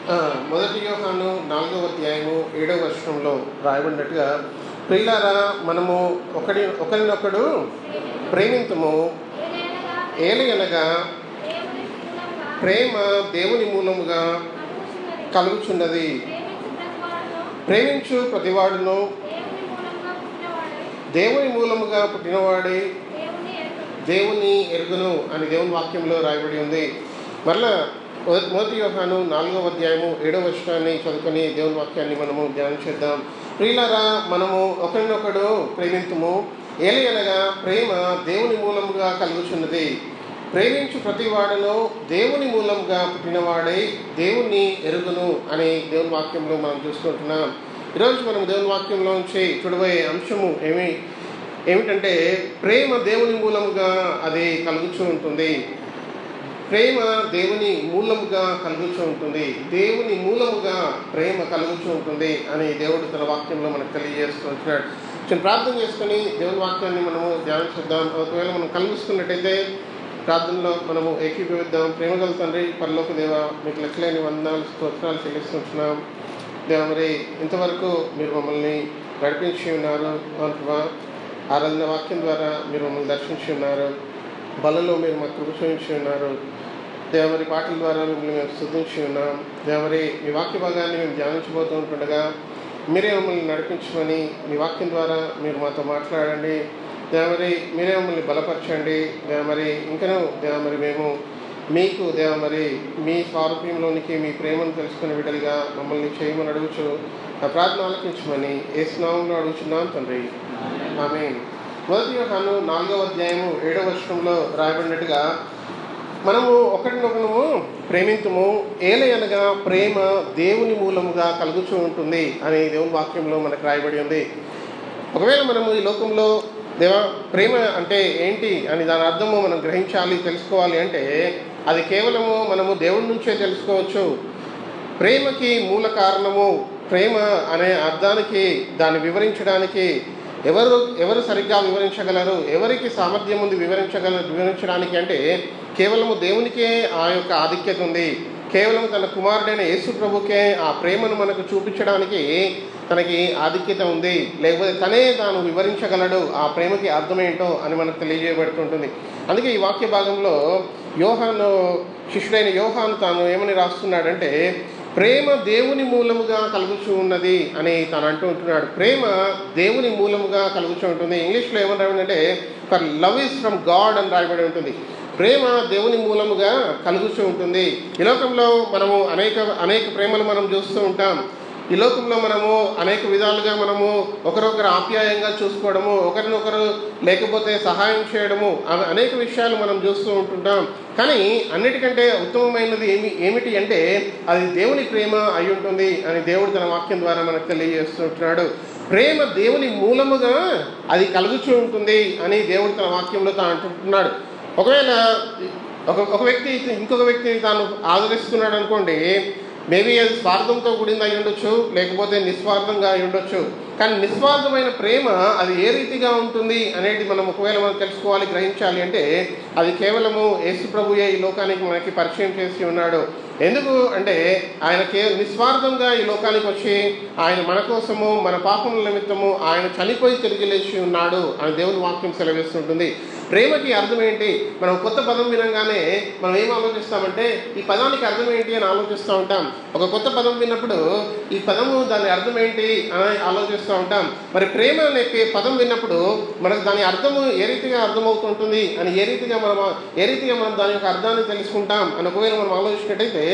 మొదటి యోహాను 4వ అధ్యాయము 7వ వచనంలో రాయబడినట్టుగా, ప్రియులారా మనము ఒకరినొకడు ప్రేమింతుము, ఏలయనగా ప్రేమ దేవుని మూలముగా కలుగుచున్నది. ప్రేమించు ప్రతివాడును దేవుని మూలముగా పుట్టినవాడే దేవుని ఎరుగును అని దేవుని వాక్యంలో రాయబడి ఉంది. మరలా మొదటి యోహాను 4వ అధ్యాయము 7వ వచనాన్ని చదువుకొని దేవుని వాక్యాన్ని మనము ధ్యానం చేద్దాం. ప్రియులారా మనము ఒకరినొకడు ప్రేమింతుము, ఏలయనగా ప్రేమ దేవుని మూలముగా కలుగుచున్నది. ప్రేమించు ప్రతివాడును దేవుని మూలంగా పుట్టినవాడై దేవుని ఎరుగును అని దేవుని వాక్యంలో మనం చూసుకుంటున్నాం. ఈరోజు మనం దేవుని వాక్యంలో నుంచి చూడబోయే అంశము ఏమిటంటే ప్రేమ దేవుని మూలముగా అది కలుగుతూ ఉంటుంది. ప్రేమ దేవుని మూలముగా కలుగుతూ ఉంటుంది. దేవుని మూలముగా ప్రేమ కలుగుతూ ఉంటుంది అని దేవుడు తన వాక్యంలో మనకు తెలియజేస్తుంటున్నాడు. చిన్న ప్రార్థన చేసుకొని దేవుని వాక్యాన్ని మనము ధ్యానం చేద్దాం. ఒకవేళ మనం కలుగుతున్నట్టయితే ప్రార్థనలో మనము ఏకీభవిద్దాం. ప్రేమగల తండ్రి, పరలోక దేవ, మీకు లెక్కలేని వందనాలు స్తోత్రాలు చెల్లిస్తుంటున్నాం. దేవ, మరి ఇంతవరకు మీరు మమ్మల్ని నడిపించి ఉన్నారు. అనుకువా ఆరాధన వాక్యం ద్వారా మీరు మమ్మల్ని దర్శించి ఉన్నారు. బలలో మీరు మాకు కృప చూపించి ఉన్నారు. దేవరి పాటల ద్వారా మిమ్మల్ని మేము స్తుతించి ఉన్నాం. దేవరి మీ వాక్య భాగాన్ని మేము ధ్యానించబోతూ ఉంటుండగా మీరే మమ్మల్ని నడిపించమని మీ వాక్యం ద్వారా మీరు మాతో మాట్లాడండి. దేవరి మీరే మమ్మల్ని బలపరచండి. దేవరి ఇంకనూ దేవరి మేము మీకు దేవరి మీ స్వారూప్యంలోనికి మీ ప్రేమను తెలుసుకునే విధంగా మమ్మల్ని చేయమని అడుగుచు ఆ ప్రార్థన ఆలకించమని యేసు నామములో అడుగుచున్నాం తండ్రి, ఆమేన్. మొదటి యోహాను 4వ అధ్యాయము 7వ వచనంలో రాయబడినట్టుగా, మనము ఒకరినొకరు ప్రేమింతుము, ఏలయనగా ప్రేమ దేవుని మూలముగా కలుగుతూ ఉంటుంది అని దేవుని వాక్యంలో మనకు రాయబడి ఉంది. ఒకవేళ మనము ఈ లోకంలో ప్రేమ అంటే ఏంటి అని దాని అర్థము మనం గ్రహించాలి, తెలుసుకోవాలి అంటే అది కేవలము మనము దేవుడి నుంచే తెలుసుకోవచ్చు. ప్రేమకి మూల కారణము, ప్రేమ అనే అర్థానికి దాన్ని వివరించడానికి ఎవరు సరిగ్గా వివరించగలరు, ఎవరికి సామర్థ్యం ఉంది వివరించడానికి అంటే కేవలము దేవునికే ఆ యొక్క ఆధిక్యత ఉంది. కేవలం తన కుమారుడైన యేసు ప్రభుకే ఆ ప్రేమను మనకు చూపించడానికి తనకి ఆధిక్యత ఉంది. లేకపోతే తనే తాను వివరించగలడు ఆ ప్రేమకి అర్థమేంటో అని మనకు తెలియజేయబడుతుంటుంది. అందుకే ఈ వాక్య భాగంలో యోహాను శిష్యుడైన యోహాను తాను ఏమని రాస్తున్నాడంటే, ప్రేమ దేవుని మూలముగా కలుగుతూ ఉన్నది అని తాను అంటూ ఉంటున్నాడు. ప్రేమ దేవుని మూలముగా కలుగుతూ ఉంటుంది. ఇంగ్లీష్లో ఏమని రాయబడిందంటే for love is from God అని రాయబడి ఉంటుంది. ప్రేమ దేవుని మూలముగా కలుగుతూ ఉంటుంది. ఈ లోకంలో మనము అనేక ప్రేమలు మనం చూస్తూ ఉంటాం. ఈ లోకంలో మనము అనేక విధాలుగా మనము ఒకరొకరు ఆప్యాయంగా చూసుకోవడము, ఒకరినొకరు లేకపోతే సహాయం చేయడము, అనేక విషయాలు మనం చూస్తూ ఉంటుంటాం. కానీ అన్నిటికంటే ఉత్తమమైనది ఏమిటి అంటే అది దేవుని ప్రేమ అయి ఉంటుంది అని దేవుడు తన వాక్యం ద్వారా మనకు తెలియజేస్తుంటున్నాడు. ప్రేమ దేవుని మూలముగా అది కలుగుతూ ఉంటుంది అని దేవుడు తన వాక్యంలో తాను అంటుంటున్నాడు. ఒకవేళ ఒక వ్యక్తి ఇంకొక వ్యక్తిని తాను ఆదరిస్తున్నాడు అనుకోండి, మేబీ అది స్వార్థంతో కూడింది అయి ఉండొచ్చు, లేకపోతే నిస్వార్థంగా అయి ఉండొచ్చు. కానీ నిస్వార్థమైన ప్రేమ అది ఏ రీతిగా ఉంటుంది అనేది మనం ఒకవేళ మనం తెలుసుకోవాలి, గ్రహించాలి అంటే అది కేవలము యేసు ప్రభుయే ఈ లోకానికి మనకి పరిచయం చేసి ఉన్నాడు. ఎందుకు అంటే ఆయన నిస్వార్థంగా ఈ లోకానికి వచ్చి ఆయన మన కోసము మన పాపముల నిమిత్తము ఆయన చనిపోయి తిరిగి లేచి ఉన్నాడు అని దేవుని వాక్యం సెలవిస్తుంటుంది. ప్రేమకి అర్థం ఏంటి? మనం కొత్త పదం వినగానే మనం ఏం ఆలోచిస్తామంటే ఈ పదానికి అర్థం ఏంటి అని ఆలోచిస్తూ ఉంటాం. ఒక కొత్త పదం విన్నప్పుడు ఈ పదము దాని అర్థం ఏంటి అని ఆలోచిస్తూ ఉంటాం. మరి ప్రేమ అనే పదం విన్నప్పుడు మనకు దాని అర్థము ఏ రీతిగా అర్థమవుతుంటుంది అని ఏ రీతిగా మనం దాని యొక్క అర్థాన్ని తెలుసుకుంటాం అని ఒకవేళ మనం ఆలోచించినట్టయితే,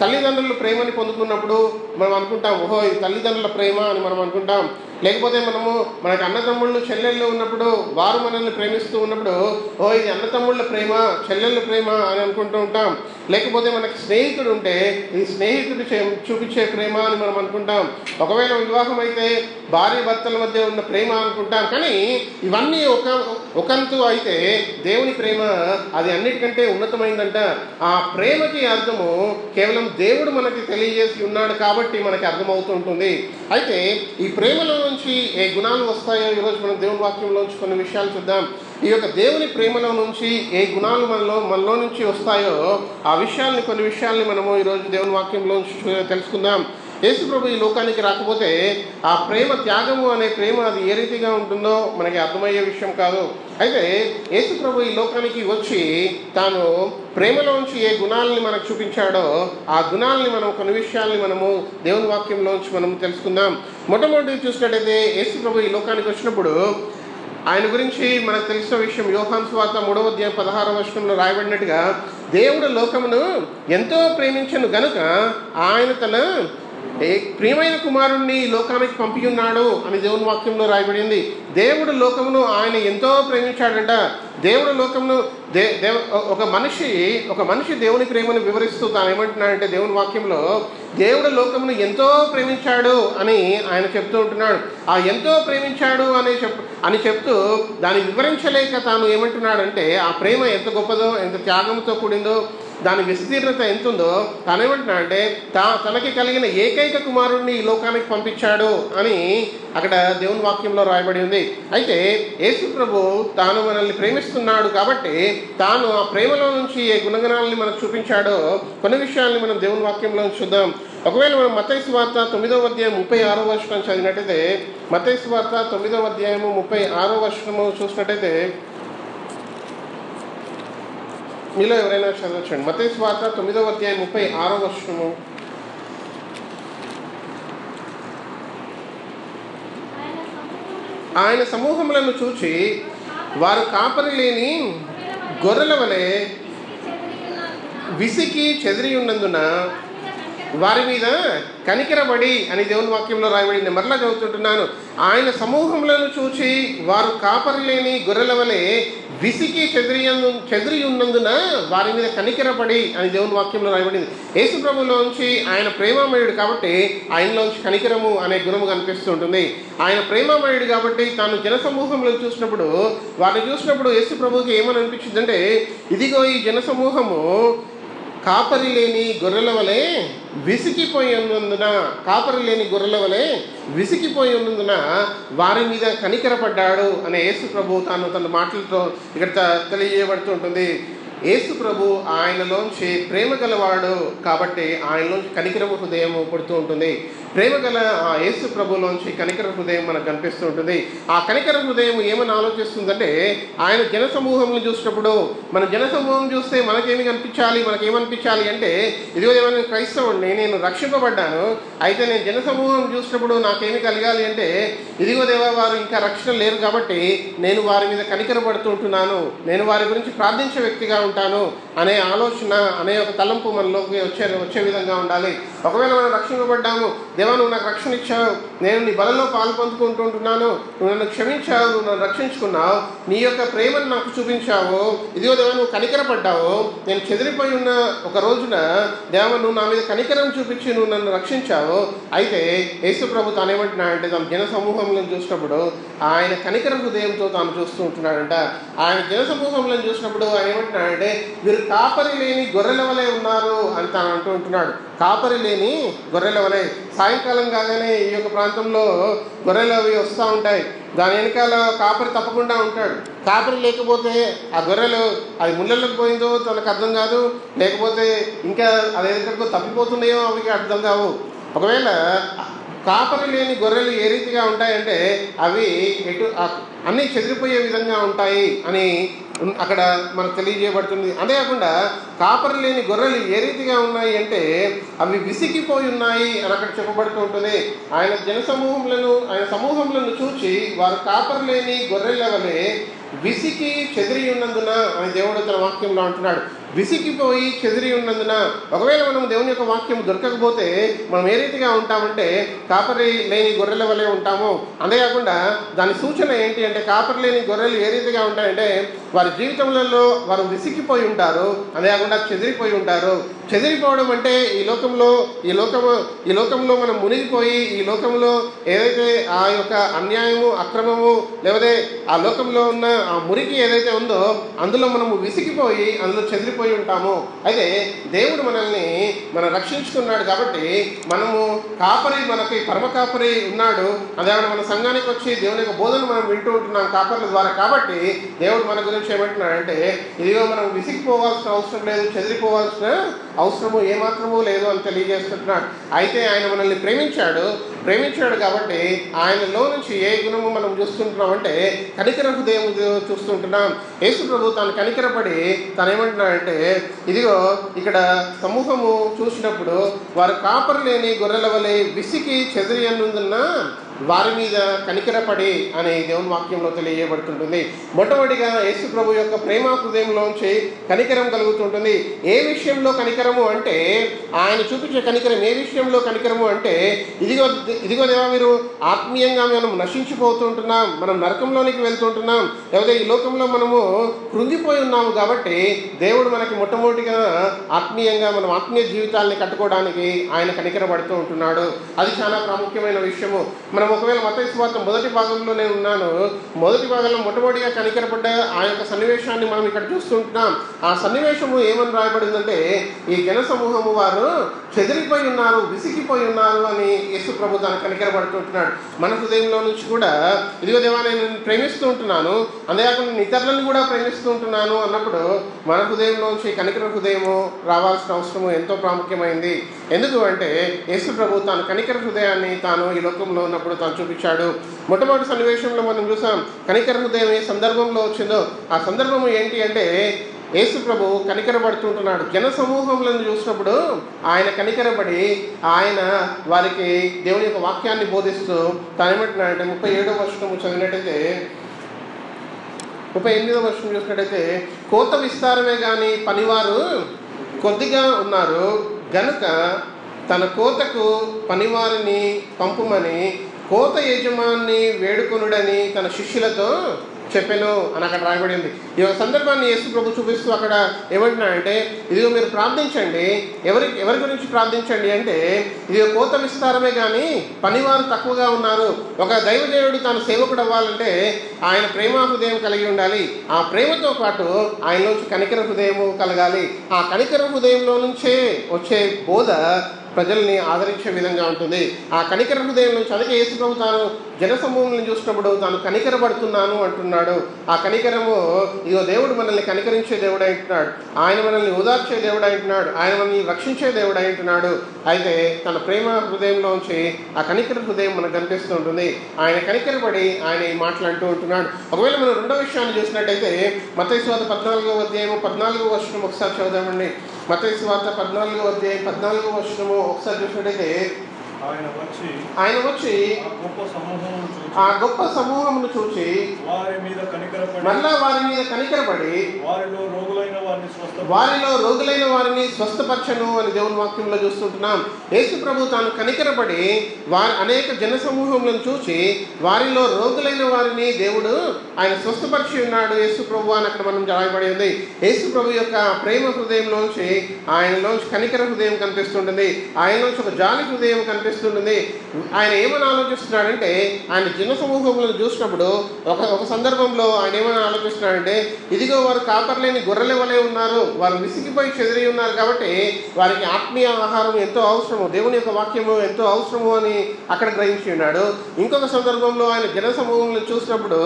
తల్లిదండ్రులు ప్రేమని పొందుకున్నప్పుడు మనం అనుకుంటాం, ఓహో ఇది తల్లిదండ్రుల ప్రేమ అని మనం అనుకుంటాం. లేకపోతే మనకి అన్నతమ్ముళ్ళు చెల్లెళ్ళు ఉన్నప్పుడు వారు మనల్ని ప్రేమిస్తూ ఉన్నప్పుడు ఓ ఇది అన్నతమ్ముళ్ళ ప్రేమ, చెల్లెళ్ళ ప్రేమ అని అనుకుంటూ ఉంటాం. లేకపోతే మనకి స్నేహితుడు ఉంటే ఇది స్నేహితుడు చూపించే ప్రేమ అని మనం అనుకుంటాం. ఒకవేళ వివాహం అయితే భార్య భర్తల మధ్య ఉన్న ప్రేమ అనుకుంటాం. కానీ ఇవన్నీ ఒకంతు అయితే దేవుని ప్రేమ అది అన్నిటికంటే ఉన్నతమైందంట. ఆ ప్రేమకి అర్థము కేవలం దేవుడు మనకి తెలియజేసి ఉన్నాడు కాబట్టి మనకి అర్థమవుతూ ఉంటుంది. అయితే ఈ ప్రేమలో ప్రేమలోంచి ఏ గుణాలు వస్తాయో ఈరోజు మనం దేవుని వాక్యంలోంచి కొన్ని విషయాలు చూద్దాం. ఈ యొక్క దేవుని ప్రేమలో నుంచి ఏ గుణాలు మనలో నుంచి వస్తాయో ఆ విషయాల్ని, కొన్ని విషయాల్ని మనము ఈరోజు దేవుని వాక్యంలోంచి తెలుసుకుందాం. యేసు ప్రభు ఈ లోకానికి రాకపోతే ఆ ప్రేమ, త్యాగము అనే ప్రేమ అది ఏ రీతిగా ఉంటుందో మనకి అర్థమయ్యే విషయం కాదు. అయితే యేసు ప్రభు ఈ లోకానికి వచ్చి తాను ప్రేమలోంచి ఏ గుణాలని మనకు చూపించాడో ఆ గుణాలని మనం, కొన్ని విషయాల్ని మనము దేవుని వాక్యంలోంచి మనం తెలుసుకుందాం. మొట్టమొదటి చూసినట్టయితే యేసు ప్రభు ఈ లోకానికి వచ్చినప్పుడు ఆయన గురించి మనకు తెలిసిన విషయం యోహాను సువార్త 3వ అధ్యాయం 16వ వచనంలో రాయబడినట్టుగా, దేవుడు లోకమును ఎంతో ప్రేమించెను గనుక ఆయన తన ప్రియమైన కుమారుణ్ణి లోకానికి పంపి ఉన్నాడు అని దేవుని వాక్యంలో రాయబడింది. దేవుడు లోకమును ఆయన ఎంతో ప్రేమించాడంట. దేవుడు లోకమును ఒక మనిషి దేవుని ప్రేమను వివరిస్తూ తాను ఏమంటున్నాడంటే దేవుని వాక్యంలో దేవుడు లోకమును ఎంతో ప్రేమించాడు అని ఆయన చెప్తూ ఉంటున్నాడు. ఆ ఎంతో ప్రేమించాడు అని చెప్తూ దాన్ని వివరించలేక తాను ఏమంటున్నాడంటే ఆ ప్రేమ ఎంత గొప్పదో, ఎంత త్యాగంతో కూడిందో, దాని విస్తీర్ణత ఎంత ఉందో తాను ఏమంటున్నాడంటే తనకి కలిగిన ఏకైక కుమారుడిని ఈ లోకానికి పంపించాడు అని అక్కడ దేవుని వాక్యంలో రాయబడి ఉంది. అయితే యేసు ప్రభు తాను మనల్ని ప్రేమిస్తున్నాడు కాబట్టి తాను ఆ ప్రేమలో నుంచి ఏ గుణగణాలని మనకు చూపించాడో కొన్ని విషయాల్ని మనం దేవుని వాక్యంలో చూద్దాం. ఒకవేళ మనం మత్తయి సువార్త 9వ అధ్యాయం 36వ వచనం చదివినట్టయితే, మత్తయి సువార్త 9వ అధ్యాయము 36వ వచనము చూసినట్టయితే, మీలో ఎవరైనా చదవచ్చండి. మత్తయి సువార్త 9వ అధ్యాయం 36వ వచనము. ఆయన సమూహములను చూచి వారు కాపరి లేని గొర్రెల వలె విసికి చెదిరి ఉన్నందున వారి మీద కనికరబడి అని దేవుని వాక్యంలో రాయబడింది. మరలా చదువుతుంటున్నాను. ఆయన సమూహములను చూచి వారు కాపరి లేని గొర్రెల వలె విసికి చెదిరి ఉన్నందున వారి మీద కనికరపడి అని దేవుని వాక్యంలో రాయబడింది. యేసు ప్రభులోంచి ఆయన ప్రేమమయుడు కాబట్టి ఆయనలోంచి కనికరము అనే గుణము కనిపిస్తూ ఉంటుంది. ఆయన ప్రేమమయుడు కాబట్టి తాను జనసమూహంలో వారిని చూసినప్పుడు యేసు ప్రభుకి ఏమని అనిపించిందంటే, ఇదిగో ఈ జనసమూహము కాపరి లేని గొర్రెల వలె విసిగిపోయి ఉన్నందున వారి మీద కనికరపడ్డాడు అనే యేసు ప్రభు తన మాటలతో ఇక్కడ తెలియజేయబడుతూ ఉంటుంది. యేసు ప్రభు ఆయనలోంచి ప్రేమ గలవాడు కాబట్టి ఆయనలోంచి కనికరము హృదయం పుడుతూ ఉంటుంది. ప్రేమ గల ఆ యేసు ప్రభులోంచి కనికర హృదయం మనకు కనిపిస్తూ ఉంటుంది. ఆ కనికర హృదయం ఏమని ఆలోచిస్తుందంటే, ఆయన జనసమూహంని చూసినప్పుడు, మన జనసమూహం చూస్తే మనకేమనిపించాలి అంటే, ఇదిగో ఏమైనా క్రైస్తవుడిని, నేను రక్షింపబడ్డాను, అయితే నేను జనసమూహం చూసినప్పుడు నాకేమి కలగాలి అంటే, ఇదిగో దేవా వారు ఇంకా రక్షణ లేరు కాబట్టి నేను వారి మీద కనికరపడుతూ ఉంటున్నాను, నేను వారి గురించి ప్రార్థించే వ్యక్తిగా ఉంటాను అనే ఆలోచన, అనే ఒక తలంపు మనలోకి వచ్చే విధంగా ఉండాలి. ఒకవేళ మనం రక్షింపబడ్డాము, దేవా నువ్వు నాకు రక్షణ ఇచ్చావు, నేను నీ బలలో పాలు పంచుకుంటుంటున్నాను, నువ్వు నన్ను క్షమించావు, నువ్వు నన్ను రక్షించుకున్నావు, నీ యొక్క ప్రేమను నాకు చూపించావు, ఇదిగో దేవా నువ్వు కనికరపడ్డావు, నేను చెదిరిపోయి ఉన్న ఒక రోజున దేవా నువ్వు నా మీద కనికరం చూపించి నువ్వు నన్ను రక్షించావు. అయితే యేసు ప్రభు తానేమంటున్నాడంటే, తన జన సమూహంలో చూసినప్పుడు ఆయన కనికర హృదయంతో తాను చూస్తూ ఉంటున్నాడంట. ఆయన జన సమూహంలో చూసినప్పుడు ఆయన ఏమంటున్నాడంటే, వీరు కాపరి లేని గొర్రెల వలె ఉన్నారు అని తాను అంటూ ఉంటున్నాడు. కాపరి లేని గొర్రెల వలె. సాయంకాలం కాగానే ఈ యొక్క ప్రాంతంలో గొర్రెలు అవి వస్తూ ఉంటాయి. దాని వెనకాల కాపరి తప్పకుండా ఉంటాడు. కాపరి లేకపోతే ఆ గొర్రెలు అది ముళ్ళలోకి పోయిందో తనకు అర్థం కాదు, లేకపోతే ఇంకా అది ఎక్కడికో తప్పిపోతున్నాయో అవి అర్థం కావు. ఒకవేళ కాపరి లేని గొర్రెలు ఏ రీతిగా ఉంటాయంటే, అవి అన్నీ చెదిరిపోయే విధంగా ఉంటాయి అని అక్కడ మనకు తెలియజేయబడుతుంది. అంతేకాకుండా కాపరి లేని గొర్రెలు ఏ రీతిగా ఉన్నాయి అంటే, అవి విసిగిపోయి ఉన్నాయి అని అక్కడ చెప్పబడుతూ ఉంటుంది. ఆయన సమూహములను చూచి వారు కాపరి లేని గొర్రెల వలె విసికి చెదిరి ఉన్నందున అని దేవుడు తన వాక్యంలో అంటున్నాడు. విసిగిపోయి చెదిరి ఉన్నందున. ఒకవేళ మనం దేవుని యొక్క వాక్యం దొరకకపోతే మనం ఏ రీతిగా ఉంటామంటే కాపరి లేని గొర్రెల వలె ఉంటాము. అంతేకాకుండా దాని సూచన ఏంటి అంటే, కాపరి లేని గొర్రెలు ఏ రీతిగా ఉంటాయంటే వారి జీవితంలో వారు విసిగిపోయి ఉంటారు, అంతేకాకుండా చెదిరిపోయి ఉంటారు. చెదిరిపోవడం అంటే ఈ లోకంలో మనం మునిగిపోయి ఈ లోకంలో ఏదైతే ఆ యొక్క అన్యాయము, అక్రమము, లేకపోతే ఆ లోకంలో ఉన్న ఆ మురికి ఏదైతే ఉందో అందులో మనము విసిగిపోయి అందులో చెదిరిపోయి ఉంటాము. అయితే దేవుడు మనల్ని రక్షించుకున్నాడు కాబట్టి మనము కాపరి, మనకి పరమ కాపరి ఉన్నాడు. అదే మన సంఘానికి వచ్చి దేవుని యొక్క బోధన మనం వింటూ ఉంటున్నాం కాపర్ల ద్వారా. కాబట్టి దేవుడు మన గురించి ఏమంటున్నాడంటే, ఇదిగో మనం విసిగిపోవాల్సిన అవసరం లేదు, చెదిరిపోవాల్సిన అవసరము ఏమాత్రమూ లేదు అని తెలియజేస్తున్నాడు. అయితే ఆయన మనల్ని ప్రేమించాడు కాబట్టి ఆయనలో నుంచి ఏ గుణము మనం చూస్తుంటున్నాం అంటే కనికర హృదయం చూస్తుంటున్నాం. యేసు ప్రభు తాను కనికరపడి తను ఏమంటున్నాడంటే, ఇదిగో ఇక్కడ సమూహము చూసినప్పుడు వారు కాపరి లేని గొర్రెల వలె విసికి చెదిరియనుందున్న వారి మీద కనికరపడి అని దేవుని వాక్యంలో తెలియజేయబడుతుంటుంది. మొట్టమొదటిగా యేసు ప్రభు యొక్క ప్రేమ హృదయంలోంచి కనికరం కలుగుతుంటుంది. ఏ విషయంలో కనికరము అంటే, ఆయన చూపించే కనికరం ఏ విషయంలో కనికరము అంటే, ఇదిగో దేవా మీరు ఆత్మీయంగా మనం నశించిపోతుంటున్నాం, మనం నరకంలోనికి వెళ్తుంటున్నాం, లేకపోతే ఈ లోకంలో మనము కృంగిపోయి ఉన్నాము. కాబట్టి దేవుడు మనకి మొట్టమొదటిగా ఆత్మీయంగా మనం ఆత్మీయ జీవితాన్ని కట్టుకోవడానికి ఆయన కనికరపడుతూ ఉంటున్నాడు. అది చాలా ప్రాముఖ్యమైన విషయము. మనం ఒకవేళ మత్తయి సువార్త మొదటి భాగంలో నేను ఉన్నాను, మొదటి భాగంలో మొట్టమొదటిగా కనికరపడ్డ ఆ యొక్క సన్నివేశాన్ని మనం ఇక్కడ చూస్తుంటున్నాం. ఆ సన్నివేశము ఏమని రాయబడిందంటే, ఈ జన సమూహము వారు చెదిరిపోయి ఉన్నారు, విసిగిపోయి ఉన్నారు అని యేసు ప్రభు తాను కనికరపడుతుంటున్నాడు. మన హృదయంలో నుంచి కూడా ఇదిగో దేవా నేను ప్రేమిస్తూ ఉంటున్నాను, అంతేకాకుండా నేను ఇతరులను కూడా ప్రేమిస్తూ ఉంటున్నాను అన్నప్పుడు మన హృదయంలోంచి కనికర హృదయము రావాల్సిన అవసరము ఎంతో ప్రాముఖ్యమైంది. ఎందుకు అంటే యేసు ప్రభు తాను కనికర హృదయాన్ని తాను ఈ లోకంలో ఉన్నప్పుడు తాను చూపించాడు. మొట్టమొదటి సన్నివేశంలో మనం చూసాం కనికర హృదయం ఏ సందర్భంలో వచ్చిందో. ఆ సందర్భము ఏంటి అంటే, యేసు ప్రభు కనికరపడుతుంటున్నాడు. జన సమూహంలను చూసినప్పుడు ఆయన కనికరపడి ఆయన వారికి దేవుని యొక్క వాక్యాన్ని బోధిస్తూ తాను ఏమంటున్నాడంటే, 37వ వచనము చదివినట్టయితే, 38వ వచనం చూసినట్టయితే, కోత విస్తారమే కానీ పనివారు కొద్దిగా ఉన్నారు గనుక తన కోతకు పనివారిని పంపుమని కోత యజమాని వేడుకొనుడని తన శిష్యులతో చెప్పాను అని అక్కడ రాయబడింది. ఈ యొక్క సందర్భాన్ని యేసు ప్రభు చూపిస్తూ అక్కడ ఏమంటున్నాడంటే, ఇదిగో మీరు ప్రార్థించండి. ఎవరి గురించి ప్రార్థించండి అంటే, ఇది కోత విస్తారమే కానీ పనివారు తక్కువగా ఉన్నారు. ఒక దైవజనుడు తాను సేవకుడు అవ్వాలంటే ఆయన ప్రేమ హృదయం కలిగి ఉండాలి. ఆ ప్రేమతో పాటు ఆయనలోంచి కనికర హృదయము కలగాలి. ఆ కనికర హృదయంలో నుంచే వచ్చే బోధ ప్రజల్ని ఆదరించే విధంగా ఉంటుంది. ఆ కనికర హృదయం నుంచి అందుకే యేసు ప్రభు తాను జనసమూహాలను చూసినప్పుడు తాను కనికరపడుతున్నాను అంటున్నాడు. ఆ కనికరము ఇదిగో దేవుడు మనల్ని కనికరించే దేవుడు అంటున్నాడు, ఆయన మనల్ని ఓదార్చే దేవుడు అంటున్నాడు, ఆయన మనల్ని రక్షించే దేవుడు అంటున్నాడు. అయితే తన ప్రేమ హృదయంలోంచి ఆ కనికర హృదయం మనకు కనిపిస్తూ ఉంటుంది. ఆయన కనికరపడి ఆయన ఈ మాటలు అంటూ ఉంటున్నాడు. ఒకవేళ మనం రెండో విషయాన్ని చూసినట్టయితే మత్తయి సువార్త 14వ అధ్యాయము 14వ వచనం ఒకసారి చదువుదామండి. మత్తయి సువార్త 14వ అధ్యాయం 14వ వచనము ఒకసారి చూసినట్టయితే, ఆయన వచ్చి ఆ గొప్ప సమూహమును చూచి మళ్ళా వారి మీద కనికరపడి వారిలో రోగులైన వారిని స్వస్థపరచను అని దేవుని వాక్యంలో చూస్తుంటున్నాం. యేసు ప్రభు తాను కనికరపడి అనేక జన సమూహములను చూసి వారిలో రోగులైన వారిని దేవుడు ఆయన స్వస్థపరిచి ఉన్నాడు యేసు ప్రభు అని అక్కడ మనం రాయబడి ఉంది. యేసు ప్రభు యొక్క ప్రేమ హృదయంలోంచి ఆయనలోంచి కనికర హృదయం కనిపిస్తుంటుంది, ఆయనలోంచి ఒక జాలి హృదయం కనిపిస్తుంటుంది. ఆయన ఏమని ఆలోచిస్తున్నాడంటే, ఆయన జన సమూహములను చూసినప్పుడు ఒక సందర్భంలో ఆయన ఏమని ఆలోచిస్తున్నాడంటే, ఇదిగో వారు కాపర్లేని గొర్రెల వలె ఉన్నారు, వారు విసిగిపోయి చెదిరి ఉన్నారు కాబట్టి వారికి ఆత్మీయ ఆహారం ఎంతో అవసరము, దేవుని యొక్క వాక్యము ఎంతో అవసరము అని అక్కడ గ్రహించి ఉన్నాడు. ఇంకొక సందర్భంలో ఆయన జన సమూహములను చూసినప్పుడు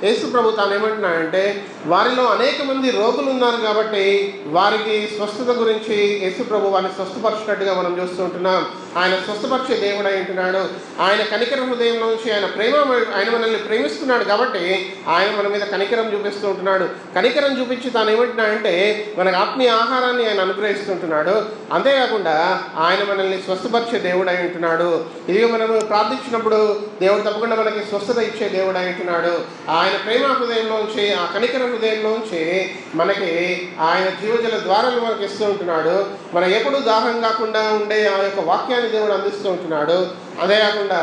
యేసు ప్రభు తాను ఏమంటున్నాడంటే, వారిలో అనేక మంది రోగులు ఉన్నారు కాబట్టి వారికి స్వస్థత గురించి యేసు ప్రభు వారిని స్వస్థపరిచినట్టుగా మనం చూస్తూ ఉంటున్నాం. ఆయన స్వస్థపరిచే దేవుడు అయి ఉంటున్నాడు. ఆయన కనికర హృదయంలో నుంచి ఆయన మనల్ని ప్రేమిస్తున్నాడు కాబట్టి ఆయన మన మీద కనికరం చూపిస్తూ ఉంటున్నాడు. కనికరం చూపించి తాను ఏమంటున్నాడంటే మనకు ఆత్మీయ ఆహారాన్ని ఆయన అనుగ్రహిస్తుంటున్నాడు. అంతేకాకుండా ఆయన మనల్ని స్వస్థపరిచే దేవుడు అయి ఉంటున్నాడు. ఇదిగో మనము ప్రార్థించినప్పుడు దేవుడు తప్పకుండా మనకి స్వస్థత ఇచ్చే దేవుడు అయి ఉంటున్నాడు. ఆయన ప్రేమ హృదయంలోంచి ఆ కనికర హృదయంలోంచి మనకి ఆయన జీవజల ద్వారాలు మనకి ఇస్తూ ఉంటున్నాడు. మనం ఎప్పుడు దాహం కాకుండా ఉండే ఆ యొక్క వాక్యాన్ని దేవుడు అందిస్తూ ఉంటున్నాడు. అదే కాకుండా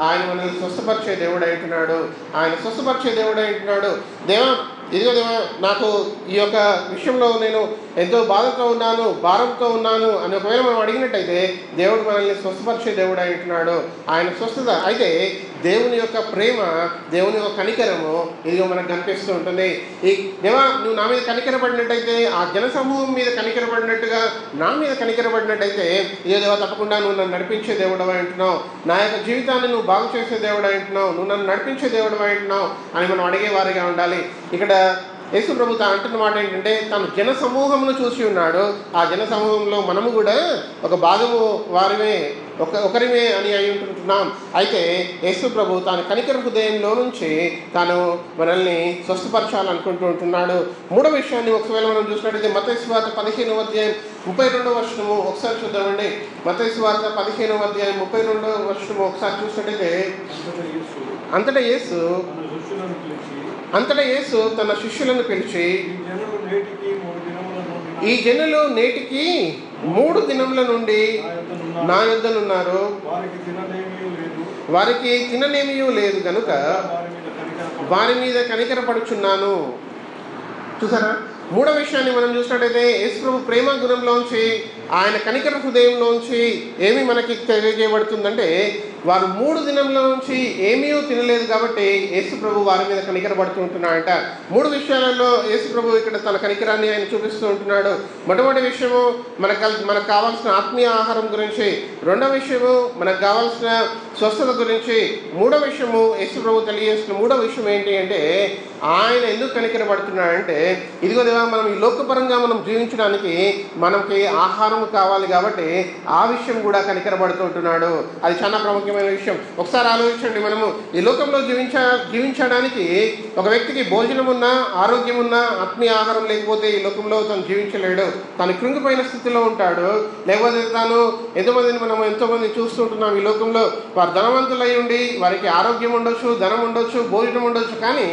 ఆయన మనల్ని స్వస్థపరిచే దేవుడు అంటున్నాడు. ఆయన స్వస్థపరిచే దేవుడు అంటున్నాడు. దేవా ఇదిగో దేవా నాకు ఈ యొక్క విషయంలో నేను ఎంతో బాధతో ఉన్నాను, భారంతో ఉన్నాను అని ఒకవేళ మనం అడిగినట్టయితే దేవుడు మనల్ని స్వస్థపరిచే దేవుడు అంటున్నాడు. ఆయన స్వస్థత అయితే దేవుని యొక్క ప్రేమ, దేవుని యొక్క కనికరము ఇదిగో మనకు కనిపిస్తూ ఉంటుంది. ఈ దేవా నువ్వు నా మీద కనికరపడినట్టయితే, ఆ జనసమూహం మీద కనికరపడినట్టుగా నా మీద కనికరపడినట్టయితే, ఇదే దేవా తప్పకుండా నువ్వు నన్ను నడిపించే దేవుడు అంటున్నావు, నా యొక్క జీవితాన్ని నువ్వు బాగు చేసే దేవుడు అంటున్నావు, నువ్వు నన్ను నడిపించే దేవుడు అంటున్నావు అని మనం అడిగేవారిగా ఉండాలి. ఇక్కడ యేసు ప్రభు అంటున్న మాట ఏంటంటే, తను జన సమూహమును చూసి ఉన్నాడు. ఆ జన సమూహంలో మనము కూడా ఒక భాగము వారిమే, ఒకరిమే అని అయి ఉంటున్నాం. అయితే యేసు ప్రభు తాను కనికర హృదయంలో నుంచి తాను మనల్ని స్వస్థపరచాలనుకుంటూ ఉంటున్నాడు. మూడో విషయాన్ని ఒకవేళ మనం చూసినట్టయితే మత్తయి సువార్త 15వ అధ్యాయం 32వ వచనము ఒకసారి చూద్దామండి. మత్తయి సువార్త 15వ అధ్యాయం 32వ వచనము ఒకసారి చూసినట్టయితే, అంతటా యేసు తన శిష్యులను పిలిచి, ఈ జనులు నేటికి 3 దినముల నుండి నా యొద్దనున్నారు, వారికి తిననేమీ లేదు గనుక వారి మీద కనికరపడుచున్నాను. చూసారా, మూడో విషయాన్ని మనం చూసినట్టయితే యేసు ప్రభు ప్రేమ గుణంలోంచి, ఆయన కనికర హృదయంలోంచి ఏమి మనకి తెలియజేయబడుతుందంటే, వారు 3 దినంలో నుంచి ఏమీ తినలేదు కాబట్టి యేసు ప్రభు వారి మీద కనికరపడుతూ ఉంటున్నాడంట. 3 విషయాలలో యేసు ప్రభు ఇక్కడ తన కనికరాన్ని ఆయన చూపిస్తూ ఉంటున్నాడు. మొట్టమొదటి విషయము మనకు కావాల్సిన ఆత్మీయ ఆహారం గురించి, రెండవ విషయము మనకు కావాల్సిన స్వస్థత గురించి, మూడో విషయము యేసు ప్రభు తెలియజేస్తున్న మూడో విషయం ఏంటి అంటే, ఆయన ఎందుకు కనికరపడుతున్నాడంటే, ఇదిగో దేవా మనం ఈ లోకపరంగా మనం జీవించడానికి మనకి ఆహారం కావాలి కాబట్టి ఆ విషయం కూడా కనికరపడుతూ ఉంటున్నాడు. అది చాలా ప్రాముఖ్యమైన విషయం. ఒకసారి ఆలోచించండి, మనము ఈ లోకంలో జీవించడానికి ఒక వ్యక్తికి భోజనం ఉన్నా, ఆరోగ్యం ఉన్నా, ఆత్మీయ ఆహారం లేకపోతే ఈ లోకంలో తను జీవించలేడు. తను కృంగిపోయిన స్థితిలో ఉంటాడు. లేకపోతే తాను ఎంతోమందిని మనం ఎంతోమంది చూస్తుంటున్నాం ఈ లోకంలో. వారు ధనవంతులై ఉండి వారికి ఆరోగ్యం ఉండొచ్చు, ధనం ఉండొచ్చు, భోజనం ఉండొచ్చు, కానీ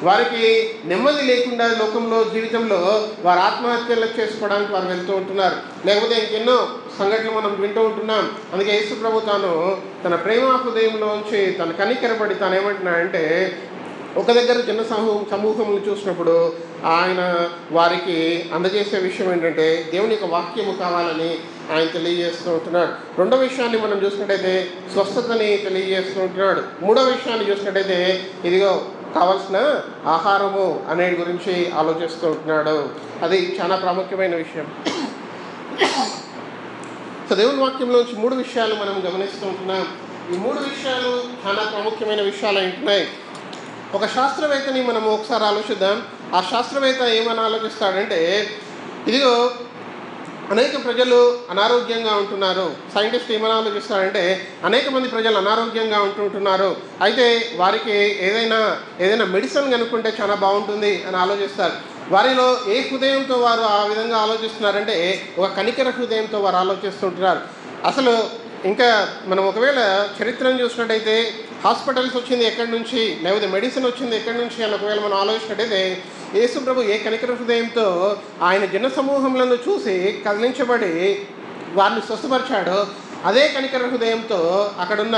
వారికి నెమ్మది లేకుండా లోకంలో జీవితంలో వారు ఆత్మహత్యలు చేసుకోవడానికి వారు వెళ్తూ ఉంటున్నారు. లేకపోతే ఇంకెన్నో సంఘటనలు మనం వింటూ ఉంటున్నాం. అందుకే యేసు ప్రభు తాను తన ప్రేమ హృదయంలోంచి తన కనికరపడి తాను ఏమంటున్నాడంటే, ఒక దగ్గర జన సమూహములు చూసినప్పుడు ఆయన వారికి అందజేసే విషయం ఏంటంటే, దేవుని యొక్క వాక్యము కావాలని ఆయన తెలియజేస్తూ ఉంటున్నాడు. రెండో విషయాన్ని మనం చూసినట్టయితే స్వస్థతని తెలియజేస్తూ ఉంటున్నాడు. మూడో విషయాన్ని చూసినట్టయితే ఇదిగో కావాల్సిన ఆహారము అనే గురించి ఆలోచిస్తూ ఉంటున్నాడు. అది చాలా ప్రాముఖ్యమైన విషయం. సో దేవుని వాక్యంలోంచి 3 విషయాలు మనం గమనిస్తూ ఉంటున్నాం. ఈ 3 విషయాలు చాలా ప్రాముఖ్యమైన విషయాలు ఉంటున్నాయి. ఒక శాస్త్రవేత్తని మనం ఒకసారి ఆలోచిద్దాం. ఆ శాస్త్రవేత్త ఏమని ఆలోచిస్తాడంటే, ఇదిగో అనేక ప్రజలు అనారోగ్యంగా ఉంటున్నారు. సైంటిస్ట్ ఏమని ఆలోచిస్తారంటే, అనేక మంది ప్రజలు అనారోగ్యంగా ఉంటున్నారు, అయితే వారికి ఏదైనా మెడిసిన్ కనుక్కుంటే చాలా బాగుంటుంది అని ఆలోచిస్తారు. వారిలో ఏ హృదయంతో వారు ఆ విధంగా ఆలోచిస్తున్నారంటే, ఒక కనికర హృదయంతో వారు ఆలోచిస్తుంటున్నారు. అసలు ఇంకా మనం ఒకవేళ చరిత్రను చూసినట్టయితే హాస్పిటల్స్ వచ్చింది ఎక్కడి నుంచి, లేకపోతే మెడిసిన్ వచ్చింది ఎక్కడి నుంచి అని ఒకవేళ మనం ఆలోచించినట్టయితే, యేసు ప్రభు ఏ కనికర హృదయంతో ఆయన జన సమూహములను చూసి కదిలించబడి వారిని స్వస్థపరిచాడో, అదే కనికర హృదయంతో అక్కడున్న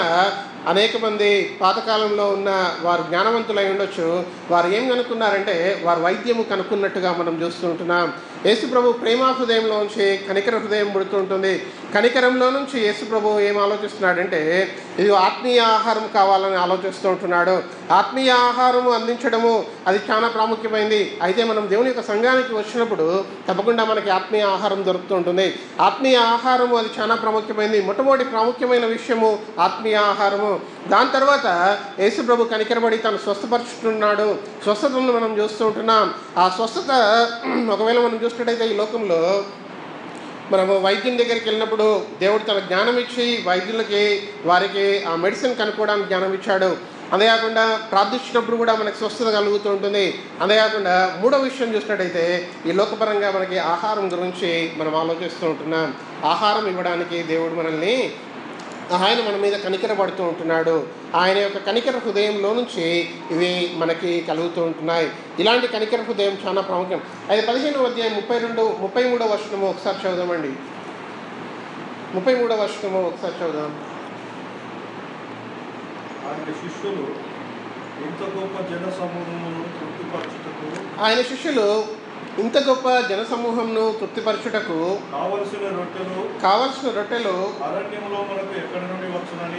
అనేక మంది పాతకాలంలో ఉన్న వారు జ్ఞానవంతులై ఉండొచ్చు. వారు ఏం కనుక్కున్నారంటే, వారు వైద్యము కనుక్కున్నట్టుగా మనం చూస్తూ ఉంటున్నాం. యేసు ప్రభు ప్రేమ హృదయంలోంచి కనికర హృదయం పుడుతూ ఉంటుంది. కనికరంలో నుంచి యేసు ప్రభు ఏం ఆలోచిస్తున్నాడంటే, ఇది ఆత్మీయ ఆహారం కావాలని ఆలోచిస్తూ ఉంటున్నాడు. ఆత్మీయ ఆహారము అందించడము అది చాలా ప్రాముఖ్యమైనది. అయితే మనం దేవుని యొక్క సంఘానికి వచ్చినప్పుడు తప్పకుండా మనకి ఆత్మీయ ఆహారం దొరుకుతూ ఉంటుంది. ఆత్మీయ ఆహారము అది చాలా ప్రాముఖ్యమైనది. మొట్టమొదటి ప్రాముఖ్యమైన విషయము ఆత్మీయ ఆహారము. దాని తర్వాత యేసు ప్రభు కనికరబడి తను స్వస్థపరుచుతున్నాడు. స్వస్థతను మనం చూస్తూ ఉంటున్నాం. ఆ స్వస్థత ఒకవేళ మనం చూసినట్టయితే ఈ లోకంలో మనము వైద్యం దగ్గరికి వెళ్ళినప్పుడు దేవుడు తన జ్ఞానం ఇచ్చి వైద్యులకి వారికి ఆ మెడిసిన్ కనుక్కోవడానికి జ్ఞానం ఇచ్చాడు. అంతేకాకుండా ప్రార్థించినప్పుడు కూడా మనకు స్వస్థత కలుగుతూ ఉంటుంది. అంతేకాకుండా మూడో విషయం చూసినట్టయితే ఈ లోకపరంగా మనకి ఆహారం గురించి మనం ఆలోచిస్తూ ఉంటున్నాం. ఆహారం ఇవ్వడానికి దేవుడు మనల్ని ఆయన మన మీద కనికరపడుతూ ఉంటున్నాడు. ఆయన యొక్క కనికర హృదయంలో నుంచి ఇవి మనకి కలుగుతూ ఉంటున్నాయి. ఇలాంటి కనికర హృదయం చాలా ప్రాముఖ్యం. అయితే 15వ అధ్యాయం 33వ వచనము ఒకసారి చదుదామండి. 33వ వచనము ఒకసారి చదుదాం. ఆయన శిష్యులు ఇంత గొప్ప జనసమూహంను తృప్తిపరచుటకు కావలసిన రొట్టెలు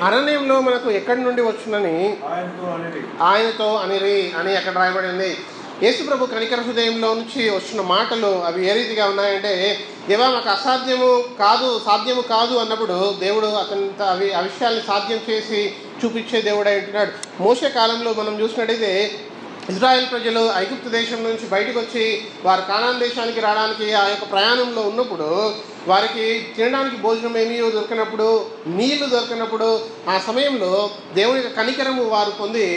అరణ్యంలో మనకు ఎక్కడి నుండి వచ్చునని ఆయనతో అనిరి అని అక్కడ రాయబడి ఉంది. యేసు ప్రభు కనికర హృదయంలో నుంచి వచ్చిన మాటలు అవి ఏ రీతిగా ఉన్నాయంటే, దేవా మాకు సాధ్యము కాదు అన్నప్పుడు దేవుడు అతనితో ఆ విషయాల్ని సాధ్యం చేసి చూపించే దేవుడై ఉంటున్నాడు. మోషే కాలంలో మనం చూసినట్టయితే ఇజ్రాయెల్ ప్రజలు ఐగుప్తు దేశం నుంచి బయటకు వచ్చి వారు కానాన్ దేశానికి రావడానికి ఆ యొక్క ప్రయాణంలో ఉన్నప్పుడు వారికి తినడానికి భోజనం ఏమీ దొరికినప్పుడు, నీళ్లు దొరికినప్పుడు, ఆ సమయంలో దేవుని యొక్క కనికరము వారు పొంది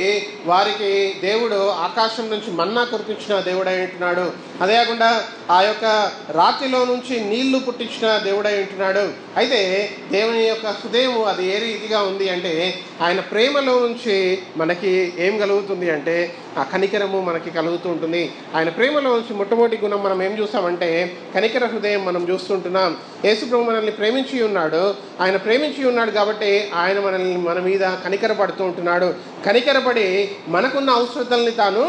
వారికి దేవుడు ఆకాశం నుంచి మన్నా కురిపించిన దేవుడై ఉంటున్నాడు. అదే కాకుండా ఆ యొక్క రాత్రిలో నుంచి నీళ్లు పుట్టించిన దేవుడై ఉంటున్నాడు. అయితే దేవుని యొక్క హృదయం అది ఏ రీతిగా ఉంది అంటే, ఆయన ప్రేమలో నుంచి మనకి ఏం కలుగుతుంది అంటే ఆ కనికరము మనకి కలుగుతూ ఉంటుంది. ఆయన ప్రేమలో నుంచి మొట్టమొదటి గుణం మనం ఏం చూసామంటే కనికర హృదయం మనం చూస్తుంటున్నాం. యేసు ప్రభు మనల్ని ప్రేమించి ఉన్నాడు. ఆయన ప్రేమించి ఉన్నాడు కాబట్టి ఆయన మన మీద కనికరపడుతూ ఉంటున్నాడు. కనికరపడి మనకున్న అవసరతల్ని తాను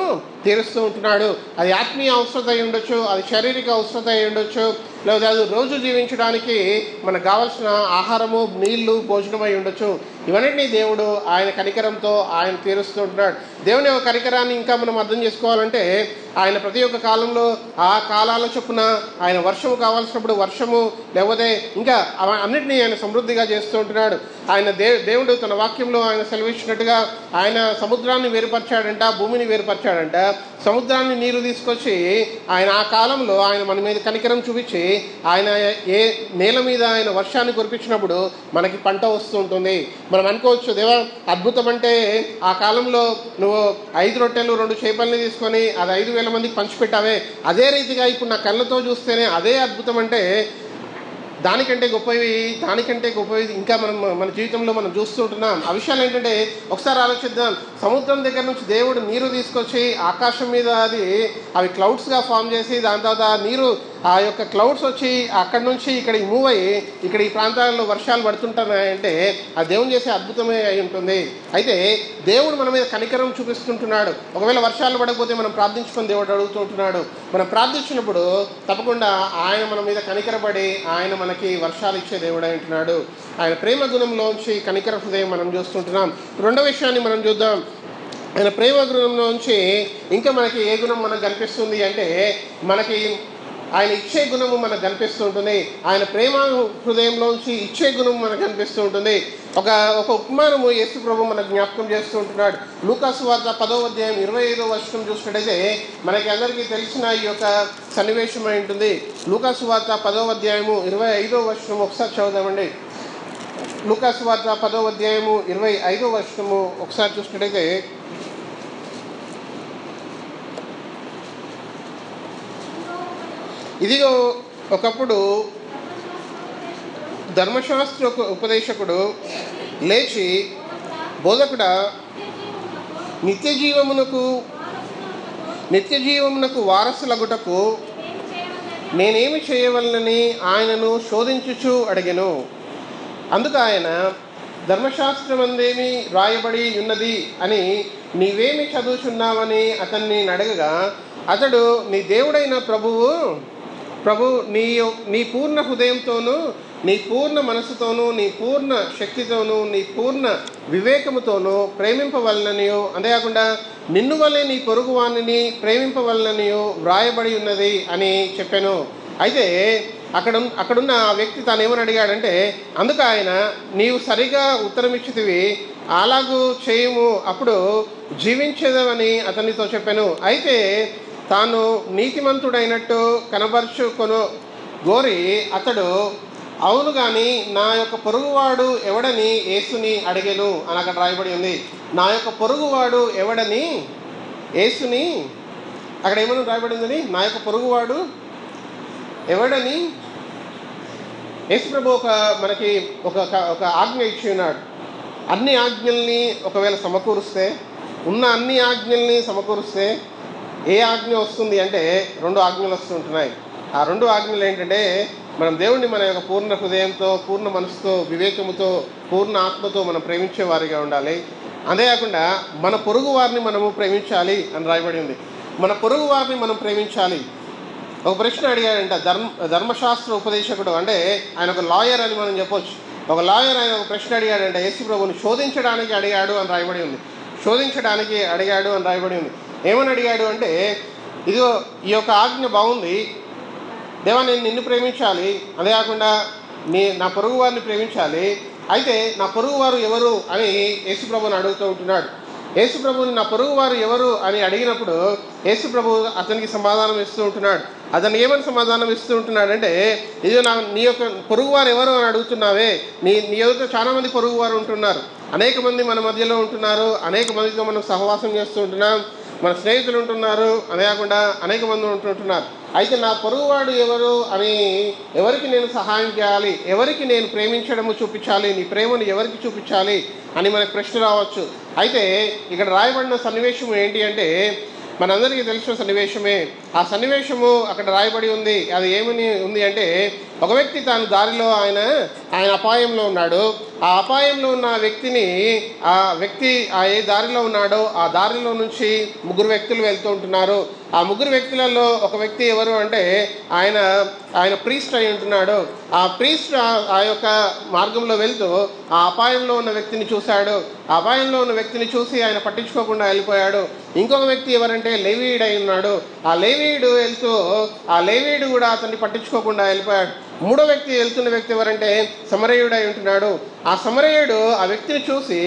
తీరుస్తూ ఉంటున్నాడు. అది ఆత్మీయ అవసరత అయి ఉండొచ్చు, అది శారీరక అవసరత అయి ఉండొచ్చు, లేదా అది రోజు జీవించడానికి మనకు కావాల్సిన ఆహారము, నీళ్లు, భోజనం అయి ఉండొచ్చు. ఇవన్నిటినీ దేవుడు ఆయన కనికరంతో ఆయన తీరుస్తూ ఉంటున్నాడు. దేవుని యొక్క కనికరాన్ని ఇంకా మనం అర్థం చేసుకోవాలంటే ఆయన ప్రతి ఒక్క కాలంలో ఆ కాలాల చొప్పున ఆయన వర్షము కావాల్సినప్పుడు వర్షము, లేకపోతే ఇంకా అన్నిటినీ ఆయన సమృద్ధిగా చేస్తూ ఉంటున్నాడు. ఆయన దేవుడు తన వాక్యంలో ఆయన సెలవిచ్చినట్టుగా ఆయన సముద్రాన్ని వేరుపరిచాడంట, భూమిని వేరుపరిచాడంట. సముద్రాన్ని నీరు తీసుకొచ్చి ఆయన ఆ కాలంలో ఆయన మన మీద కనికరం చూపించి ఆయన ఏ నేల మీద ఆయన వర్షాన్ని కురిపించినప్పుడు మనకి పంట వస్తూ ఉంటుంది. మనం అనుకోవచ్చు, దేవా అద్భుతం అంటే ఆ కాలంలో నువ్వు 5 రొట్టెలు 2 చేపల్ని తీసుకొని అది 5,000 మందికి పంచిపెట్టావే, అదే రీతిగా ఇప్పుడు నా కళ్ళతో చూస్తేనే అదే అద్భుతం అంటే దానికంటే గొప్పవి ఇంకా మన జీవితంలో మనం చూస్తూ ఉంటున్నాం. ఆ విషయాలు ఏంటంటే ఒకసారి ఆలోచిద్దాం. సముద్రం దగ్గర నుంచి దేవుడు నీరు తీసుకొచ్చి ఆకాశం మీద అవి క్లౌడ్స్గా ఫామ్ చేసి దాని తర్వాత నీరు ఆ యొక్క క్లౌడ్స్ వచ్చి అక్కడి నుంచి ఇక్కడికి మూవ్ అయ్యి ఇక్కడ ఈ ప్రాంతాల్లో వర్షాలు పడుతుంటున్నాయంటే ఆ దేవుని చేసే అద్భుతమే అయి ఉంటుంది. అయితే దేవుడు మన మీద కనికరం చూపిస్తుంటున్నాడు. ఒకవేళ వర్షాలు పడకపోతే మనం ప్రార్థించుకొని దేవుడు అడుగుతూ ఉంటున్నాడు. మనం ప్రార్థించినప్పుడు తప్పకుండా ఆయన మన మీద కనికరపడి ఆయన మనకి వర్షాలు ఇచ్చే దేవుడు అంటున్నాడు. ఆయన ప్రేమ గుణంలోంచి కనికర హృదయం మనం చూస్తుంటున్నాం. రెండో విషయాన్ని మనం చూద్దాం. ఆయన ప్రేమ గుణంలోంచి ఇంకా మనకి ఏ గుణం మనకు కనిపిస్తుంది అంటే మనకి ఆయన ఇచ్చే గుణము మనకు కనిపిస్తూ ఉంటుంది. ఆయన ప్రేమ హృదయంలోంచి ఇచ్చే గుణం మనకు కనిపిస్తూ ఉంటుంది. ఒక ఉపమానము యేసు ప్రభు మనకు జ్ఞాపకం చేస్తూ ఉంటున్నాడు. లూకాసు వార్త 10వ అధ్యాయం 25వ వచనం చూసినట్టయితే మనకి అందరికీ తెలిసిన ఈ యొక్క సన్నివేశం అయి ఉంటుంది. లూకాసు వార్త 10వ అధ్యాయము 25వ వచనం ఒకసారి చదువుదామండి. లూకాసు వార్త 10వ అధ్యాయము 25వ వచనము ఒకసారి చూసినట్టయితే, ఇదిగో ఒకప్పుడు ధర్మశాస్త్ర ఉపదేశకుడు లేచి, బోధకుడా, నిత్య జీవమునకు వారసులగుటకు నేనేమి చేయవలనని ఆయనను శోధించుచు అడిగెను. అందుకు ఆయన, ధర్మశాస్త్రమందేమి రాయబడి ఉన్నది అని నీవేమి చదువుచున్నావని అతన్ని అడగగా, అతడు, నీ దేవుడైన ప్రభు నీ పూర్ణ హృదయంతోనూ, నీ పూర్ణ మనసుతోనూ, నీ పూర్ణ శక్తితోనూ, నీ పూర్ణ వివేకముతోనూ ప్రేమింపవలననియో, అంతేకాకుండా నిన్ను వల్లే నీ పొరుగువాణిని ప్రేమింపవలననియో వ్రాయబడి ఉన్నది అని చెప్పాను. అయితే అక్కడున్న ఆ వ్యక్తి తాను ఏమని అడిగాడంటే, అందుకు ఆయన, నీవు సరిగా ఉత్తరం ఇచ్చితివి, అలాగూ చేయము, అప్పుడు జీవించేదవని అతనితో చెప్పాను. అయితే తాను నీతిమంతుడైనట్టు కనబరుచుకొను గోరి అతడు, అవును కానీ నా యొక్క పొరుగువాడు ఎవడని యేసుని అడిగెను అని అక్కడ రాయబడి ఉంది. నా యొక్క పొరుగువాడు ఎవడని యేసుని అక్కడ ఏమని రాయబడి ఉందని, నా యొక్క పొరుగువాడు ఎవడని యేసుప్రభు మనకి ఒక ఆజ్ఞ ఇచ్చి ఉన్నాడు. అన్ని ఆజ్ఞల్ని ఒకవేళ సమకూరుస్తే, ఉన్న అన్ని ఆజ్ఞల్ని సమకూరుస్తే ఏ ఆజ్ఞ వస్తుంది అంటే 2 ఆజ్ఞలు వస్తుంటున్నాయి. ఆ 2 ఆజ్ఞలు ఏంటంటే, మనం దేవుణ్ణి మన యొక్క పూర్ణ హృదయంతో, పూర్ణ మనసుతో, వివేకముతో, పూర్ణ ఆత్మతో మనం ప్రేమించే వారిగా ఉండాలి. అంతేకాకుండా మన పొరుగు వారిని మనము ప్రేమించాలి అని రాయబడి ఉంది. మన పొరుగు వారిని మనం ప్రేమించాలి. ఒక ప్రశ్న అడిగాడంట ధర్మశాస్త్ర ఉపదేశకుడు, అంటే ఆయన ఒక లాయర్ అని మనం చెప్పొచ్చు. ఒక లాయర్ ఆయన ఒక ప్రశ్న అడిగాడంట, యేసు ప్రభువుని శోధించడానికి అడిగాడు అని రాయబడి ఉంది. శోధించడానికి అడిగాడు అని రాయబడి ఉంది. ఏమని అడిగాడు అంటే, ఇదిగో ఈ యొక్క ఆజ్ఞ బాగుంది దేవా, నేను నిన్ను ప్రేమించాలి, అదే కాకుండా నా పొరుగు వారిని ప్రేమించాలి, అయితే నా పొరుగువారు ఎవరు అని యేసు ప్రభువుని అడుగుతూ ఉంటున్నాడు. యేసు ప్రభువుని నా పొరుగు వారు ఎవరు అని అడిగినప్పుడు యేసు ప్రభువు అతనికి సమాధానం ఇస్తూ ఉంటున్నాడు. అతను ఏమని సమాధానం ఇస్తూ ఉంటున్నాడంటే, ఇది నీ యొక్క పొరుగువారు ఎవరు అని అడుగుతున్నావే, నీ ఎదుట చాలా మంది పొరుగువారు ఉంటున్నారు, అనేక మంది మన మధ్యలో ఉంటున్నారు, అనేక మందితో మనం సహవాసం చేస్తూ ఉంటున్నాం, మన స్నేహితులు ఉంటున్నారు, అదే కాకుండా అనేక మంది ఉంటుంటున్నారు. అయితే నా పొరుగువాడు ఎవరు అని, ఎవరికి నేను సహాయం చేయాలి, ఎవరికి నేను ప్రేమించడము చూపించాలి, నీ ప్రేమను ఎవరికి చూపించాలి అని మనకు ప్రశ్న రావచ్చు. అయితే ఇక్కడ రాయబడిన సన్నివేశం ఏంటి అంటే, మనందరికీ తెలిసిన సన్నివేశమే. ఆ సన్నివేశము అక్కడ రాయబడి ఉంది. అది ఏమని ఉంది అంటే, ఒక వ్యక్తి తాను దారిలో ఆయన అపాయంలో ఉన్నాడు. ఆ అపాయంలో ఉన్న వ్యక్తిని, ఆ వ్యక్తి ఏ దారిలో ఉన్నాడో ఆ దారిలో నుంచి 3 వ్యక్తులు వెళ్తూ ఉంటున్నారు. ఆ 3 వ్యక్తులలో ఒక వ్యక్తి ఎవరు అంటే, ఆయన ప్రీస్ట్ అయి ఉంటున్నాడు. ఆ ప్రీస్ట్ ఆ యొక్క మార్గంలో వెళ్తూ ఆ అపాయంలో ఉన్న వ్యక్తిని చూశాడు. ఆ అపాయంలో ఉన్న వ్యక్తిని చూసి ఆయన పట్టించుకోకుండా వెళ్ళిపోయాడు. ఇంకొక వ్యక్తి ఎవరంటే లేవీయుడు అయి ఉన్నాడు. ఆ లేవీయుడు వెళ్తూ ఆ లేవీయుడు కూడా అతన్ని పట్టించుకోకుండా వెళ్ళిపోయాడు. 3వ వ్యక్తి వెళ్తున్న వ్యక్తి ఎవరంటే సమరయుడు అయి ఉంటున్నాడు. ఆ సమరయుడు ఆ వ్యక్తిని చూసి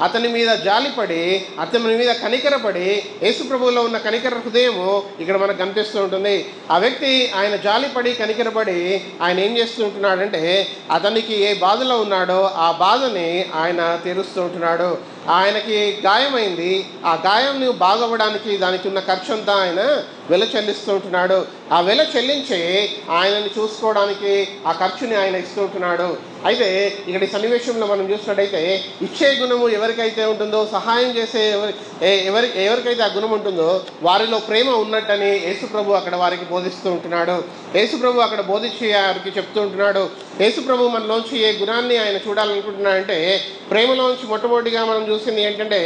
అతని మీద జాలిపడి, అతని మీద కనికరపడి, యేసు ప్రభువులో ఉన్న కనికర హృదయము ఇక్కడ మనకు కనిపిస్తూ ఉంటుంది. ఆ వ్యక్తి ఆయన జాలిపడి కనికరపడి ఆయన ఏం చేస్తూ ఉంటున్నాడంటే, అతనికి ఏ బాధలో ఉన్నాడో ఆ బాధని ఆయన తీరుస్తూ ఉంటున్నాడు. ఆయనకి గాయమైంది, ఆ గాయంని బాగవ్వడానికి దానికి ఉన్న ఖర్చు అంతా ఆయన వెల చెల్లిస్తూ ఉంటున్నాడు. ఆ వెల చెల్లించి ఆయనని చూసుకోవడానికి ఆ ఖర్చుని ఆయన ఇస్తూ ఉంటున్నాడు. అయితే ఇక్కడ ఈ సన్నివేశంలో మనం చూసినట్టయితే, ఇచ్చే గుణము ఎవరికైతే ఉంటుందో, సహాయం చేసే ఎవరికైతే ఆ గుణం ఉంటుందో వారిలో ప్రేమ ఉన్నట్టని యేసు ప్రభు అక్కడ వారికి బోధిస్తూ ఉంటున్నాడు. యేసు ప్రభు అక్కడ బోధించి వారికి చెప్తూ ఉంటున్నాడు. యేసు ప్రభు మనలోంచి ఏ గుణాన్ని ఆయన చూడాలనుకుంటున్నాడంటే, ప్రేమలోంచి మొట్టమొదటిగా మనం చూసింది ఏంటంటే,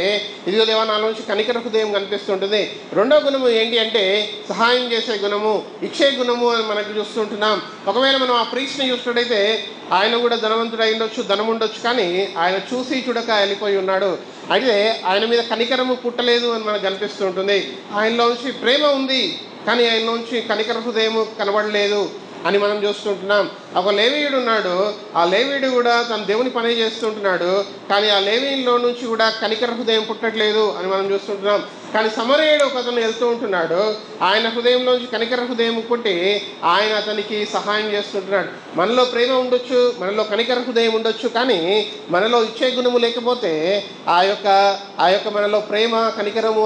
ఇదిగో దేవా నాలోంచి కనికర హృదయం కనిపిస్తుంటుంది. రెండో గుణము ఏంటి అంటే సహాయం చేసే గుణము, ఇచ్చే గుణము అని మనకు చూస్తుంటున్నాం. ఒకవేళ మనం ఆ ప్రీస్ట్ని చూసినట్టయితే ఆయన కూడా ధనవంతుడు అయి ఉండొచ్చు, ధనం ఉండొచ్చు, కానీ ఆయన చూసి చూడక వెళ్ళిపోయి ఉన్నాడు. అయితే ఆయన మీద కనికరము పుట్టలేదు అని మనకు కనిపిస్తూ ఉంటుంది. ఆయనలోంచి ప్రేమ ఉంది, కానీ ఆయనలోంచి కనికర హృదయము కనబడలేదు అని మనం చూస్తుంటున్నాం. ఒక లేవీయుడు ఉన్నాడు. ఆ లేవీయుడు కూడా తన దేవుని పని చేస్తుంటున్నాడు, కానీ ఆ లేవీయులో నుంచి కూడా కనికర హృదయం పుట్టట్లేదు అని మనం చూస్తుంటున్నాం. కానీ సమరయుడు ఒక అతను వెళ్తూ ఉంటున్నాడు. ఆయన హృదయంలోంచి కనికర హృదయం పుట్టి ఆయన అతనికి సహాయం చేస్తుంటున్నాడు. మనలో ప్రేమ ఉండొచ్చు, మనలో కనికర హృదయం ఉండొచ్చు, కానీ మనలో ఇచ్చే గుణము లేకపోతే ఆ యొక్క మనలో ప్రేమ కనికరము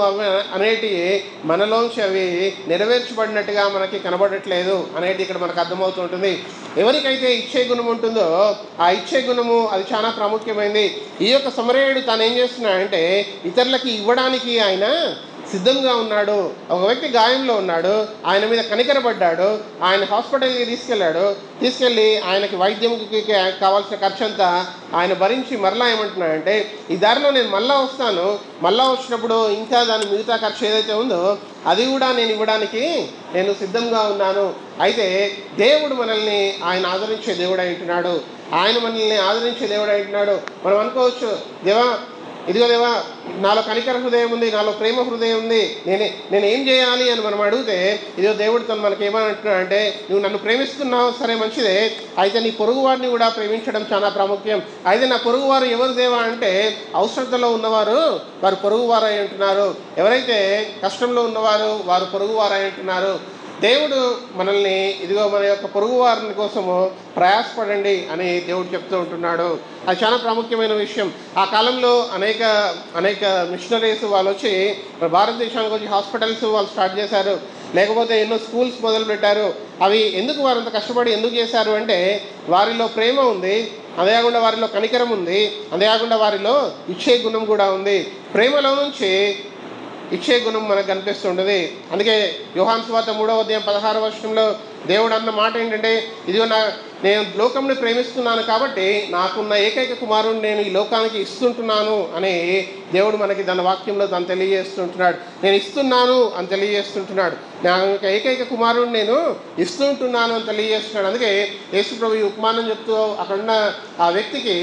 అనేటివి మనలోంచి అవి నెరవేర్చబడినట్టుగా మనకి కనబడట్లేదు అనేది ఇక్కడ మనకు అర్థమవుతుంటుంది. ఎవరికైతే ఇచ్చే గుణం ఉంటుందో ఆ ఇచ్చే గుణము అది చాలా ప్రాముఖ్యమైనది. ఈ యొక్క సమరయుడు తాను ఏం చేస్తున్నాడంటే, ఇతరులకి ఇవ్వడానికి ఆయన సిద్ధంగా ఉన్నాడు. ఒక వ్యక్తి గాయంలో ఉన్నాడు, ఆయన మీద కనికరపడ్డాడు, ఆయన హాస్పిటల్కి తీసుకెళ్ళి ఆయనకి వైద్యంకి కావాల్సిన ఖర్చు అంతా ఆయన భరించి మరలా ఏమంటున్నాడంటే, ఈ దారిలో నేను మళ్ళా వస్తాను, మళ్ళా వచ్చినప్పుడు ఇంకా దాని మిగతా ఖర్చు ఏదైతే ఉందో అది కూడా నేను ఇవ్వడానికి నేను సిద్ధంగా ఉన్నాను. అయితే దేవుడు మనల్ని ఆయన ఆదరించే దేవుడు అంటున్నాడు. ఆయన మనల్ని ఆదరించే దేవుడు అంటున్నాడు. మనం అనుకోవచ్చు, ఇదిగో దేవా నాలో కనికర హృదయం ఉంది, నాలో ప్రేమ హృదయం ఉంది, నేను ఏం చేయాలి అని మనం అడిగితే, ఇదిగో దేవుడు తను మనకి ఏమని అంటున్నాడంటే, నువ్వు నన్ను ప్రేమిస్తున్నావు సరే మంచిదే, అయితే నీ పొరుగువారిని కూడా ప్రేమించడం చాలా ప్రాముఖ్యం. అయితే నా పొరుగువారు ఎవరు దేవా అంటే, అవసరతలో ఉన్నవారు వారు పొరుగువారు అయి ఉంటున్నారు. ఎవరైతే కష్టంలో ఉన్నవారు వారు పొరుగువారు అయి ఉంటున్నారు. దేవుడు మనల్ని ఇదిగో మన యొక్క పొరుగు వారిని కోసము ప్రయాసపడండి అని దేవుడు చెప్తూ ఉంటున్నాడు. అది చాలా ప్రాముఖ్యమైన విషయం. ఆ కాలంలో అనేక మిషనరీస్ వాళ్ళు వచ్చి భారతదేశానికి వచ్చి హాస్పిటల్స్ వాళ్ళు స్టార్ట్ చేశారు, లేకపోతే ఎన్నో స్కూల్స్ మొదలుపెట్టారు. అవి ఎందుకు వారంత కష్టపడి ఎందుకు చేశారు అంటే, వారిలో ప్రేమ ఉంది, అదే కాకుండా వారిలో కనికరం ఉంది, అదే కాకుండా వారిలో ఇచ్చే గుణం కూడా ఉంది. ప్రేమలో నుంచి ఇచ్చే గుణం మనకు కనిపిస్తుంటుంది. అందుకే యోహాను సువార్త 3వ అధ్యాయం 16వ వచనంలో దేవుడు అన్న మాట ఏంటంటే, ఇదిగో నేను లోకంని ప్రేమిస్తున్నాను కాబట్టి నాకున్న ఏకైక కుమారుడిని నేను ఈ లోకానికి ఇస్తుంటున్నాను అని దేవుడు మనకి దాని వాక్యంలో తను తెలియజేస్తుంటున్నాడు. నేను ఇస్తున్నాను అని తెలియజేస్తుంటున్నాడు. నా యొక్క ఏకైక కుమారుడిని నేను ఇస్తుంటున్నాను అని తెలియజేస్తున్నాడు. అందుకే యేసుప్రభు ఈ ఉపమానం చెప్తూ అక్కడున్న ఆ వ్యక్తికి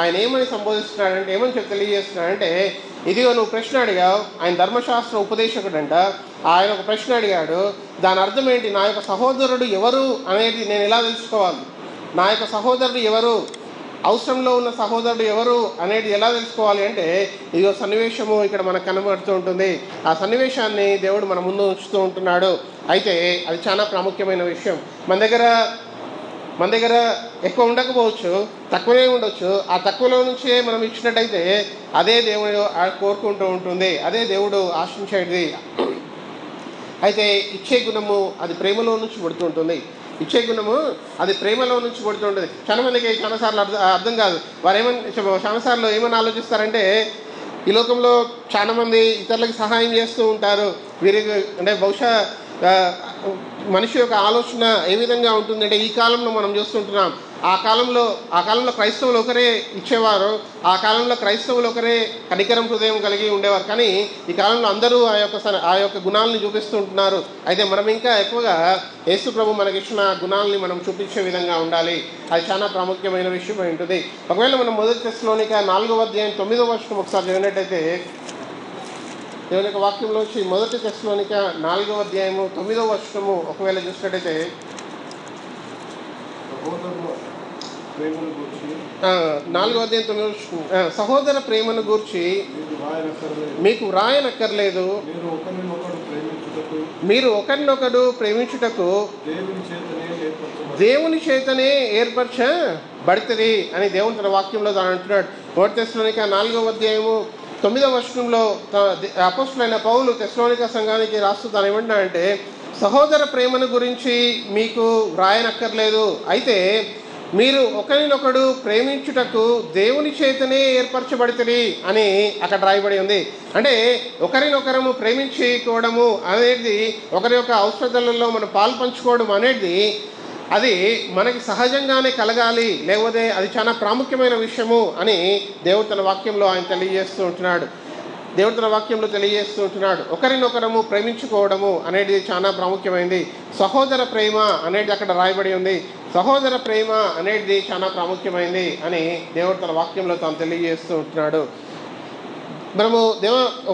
ఆయన ఏమని సంబోధిస్తున్నాడంటే, ఏమని తెలియజేస్తున్నాడంటే, ఇదిగో నువ్వు ప్రశ్న అడిగావు, ఆయన ధర్మశాస్త్ర ఉపదేశకుడంట, ఆయన ఒక ప్రశ్న అడిగాడు, దాని అర్థం ఏంటి, నా యొక్క సహోదరుడు ఎవరు అనేది నేను ఎలా తెలుసుకోవాలి, నా యొక్క సహోదరుడు ఎవరు, అవసరంలో ఉన్న సహోదరుడు ఎవరు అనేది ఎలా తెలుసుకోవాలి అంటే, ఇదిగో సన్నివేశము ఇక్కడ మనకు కనబడుతూ ఉంటుంది. ఆ సన్నివేశాన్ని దేవుడు మన ముందు ఉంచుతూ ఉంటున్నాడు. అయితే అది చాలా ప్రాముఖ్యమైన విషయం. మన దగ్గర ఎక్కువ ఉండకపోవచ్చు, తక్కువనే ఉండొచ్చు. ఆ తక్కువలో నుంచే మనం ఇచ్చినట్టయితే అదే దేవుడు కోరుకుంటూ ఉంటుంది, అదే దేవుడు ఆశించేది. అయితే ఇచ్చే గుణము అది ప్రేమలో నుంచి పుడుతుంటుంది. ఇచ్చే గుణము అది ప్రేమలో నుంచి పుడుతుంటుంది. చాలా మందికి చాలాసార్లు అర్థం కాదు. వారు చాలాసార్లు ఏమని ఆలోచిస్తారంటే, ఈ లోకంలో చాలామంది ఇతరులకు సహాయం చేస్తూ ఉంటారు. వీరికి అంటే బహుశా మనిషి యొక్క ఆలోచన ఏ విధంగా ఉంటుందంటే, ఈ కాలంలో మనం చూస్తుంటున్నాం, ఆ కాలంలో క్రైస్తవులు ఒకరే ఇచ్చేవారు, ఆ కాలంలో క్రైస్తవులు ఒకరే కనికరం హృదయం కలిగి ఉండేవారు. కానీ ఈ కాలంలో అందరూ ఆ యొక్క గుణాలని చూపిస్తూ ఉంటున్నారు. అయితే మనం ఇంకా ఎక్కువగా యేసు ప్రభు మనకిచ్చిన గుణాలని మనం చూపించే విధంగా ఉండాలి. అది చాలా ప్రాముఖ్యమైన విషయం ఉంటుంది. ఒకవేళ మనం మొదటి తెస్సలోనిక 4వ అధ్యాయం 9వ వచనం ఒకసారి చదివినట్టయితే, దేవుని యొక్క వాక్యంలోంచి మొదటి తెస్సలోనిక 4వ అధ్యాయము 9వ వచనము ఒకవేళ చూసినట్టయితే, 4వ అధ్యాయం 9వ వచనం, సహోదర ప్రేమను గూర్చి మీకు వ్రాయనక్కర్లేదు, మీరు ఒకరినొకడు ప్రేమించుటకు దేవుని చేతనే ఏర్పరచబడుతుంది అని దేవుని తన వాక్యంలో తాను అంటున్నాడు. మొదటి తెస్సలోనిక 4వ అధ్యాయము 9వ వచనంలో అపోస్తలుడైన పౌలు తెస్సలోనిక సంఘానికి రాస్తూ తాను ఏమంటున్నాడంటే, సహోదర ప్రేమను గురించి మీకు వ్రాయనక్కర్లేదు, అయితే మీరు ఒకరినొకడు ప్రేమించుటకు దేవుని చేతనే ఏర్పరచబడుతుంది అని అక్కడ రాయబడి ఉంది. అంటే ఒకరినొకరము ప్రేమించుకోవడము అనేది, ఒకరి యొక్క అవసరతలలో మనం పాలు పంచుకోవడం అనేది అది మనకి సహజంగానే కలగాలి, లేకపోతే అది చాలా ప్రాముఖ్యమైన విషయము అని దేవుడు తన వాక్యంలో ఆయన తెలియజేస్తూ ఉంటున్నాడు. ఒకరినొకరము ప్రేమించుకోవడము అనేది చాలా ప్రాముఖ్యమైనది. సహోదర ప్రేమ అనేది అక్కడ రాయబడి ఉంది. సహోదర ప్రేమ అనేది చాలా ప్రాముఖ్యమైనది అని దేవుడు తన వాక్యంలో తాను తెలియజేస్తూ ఉంటున్నాడు.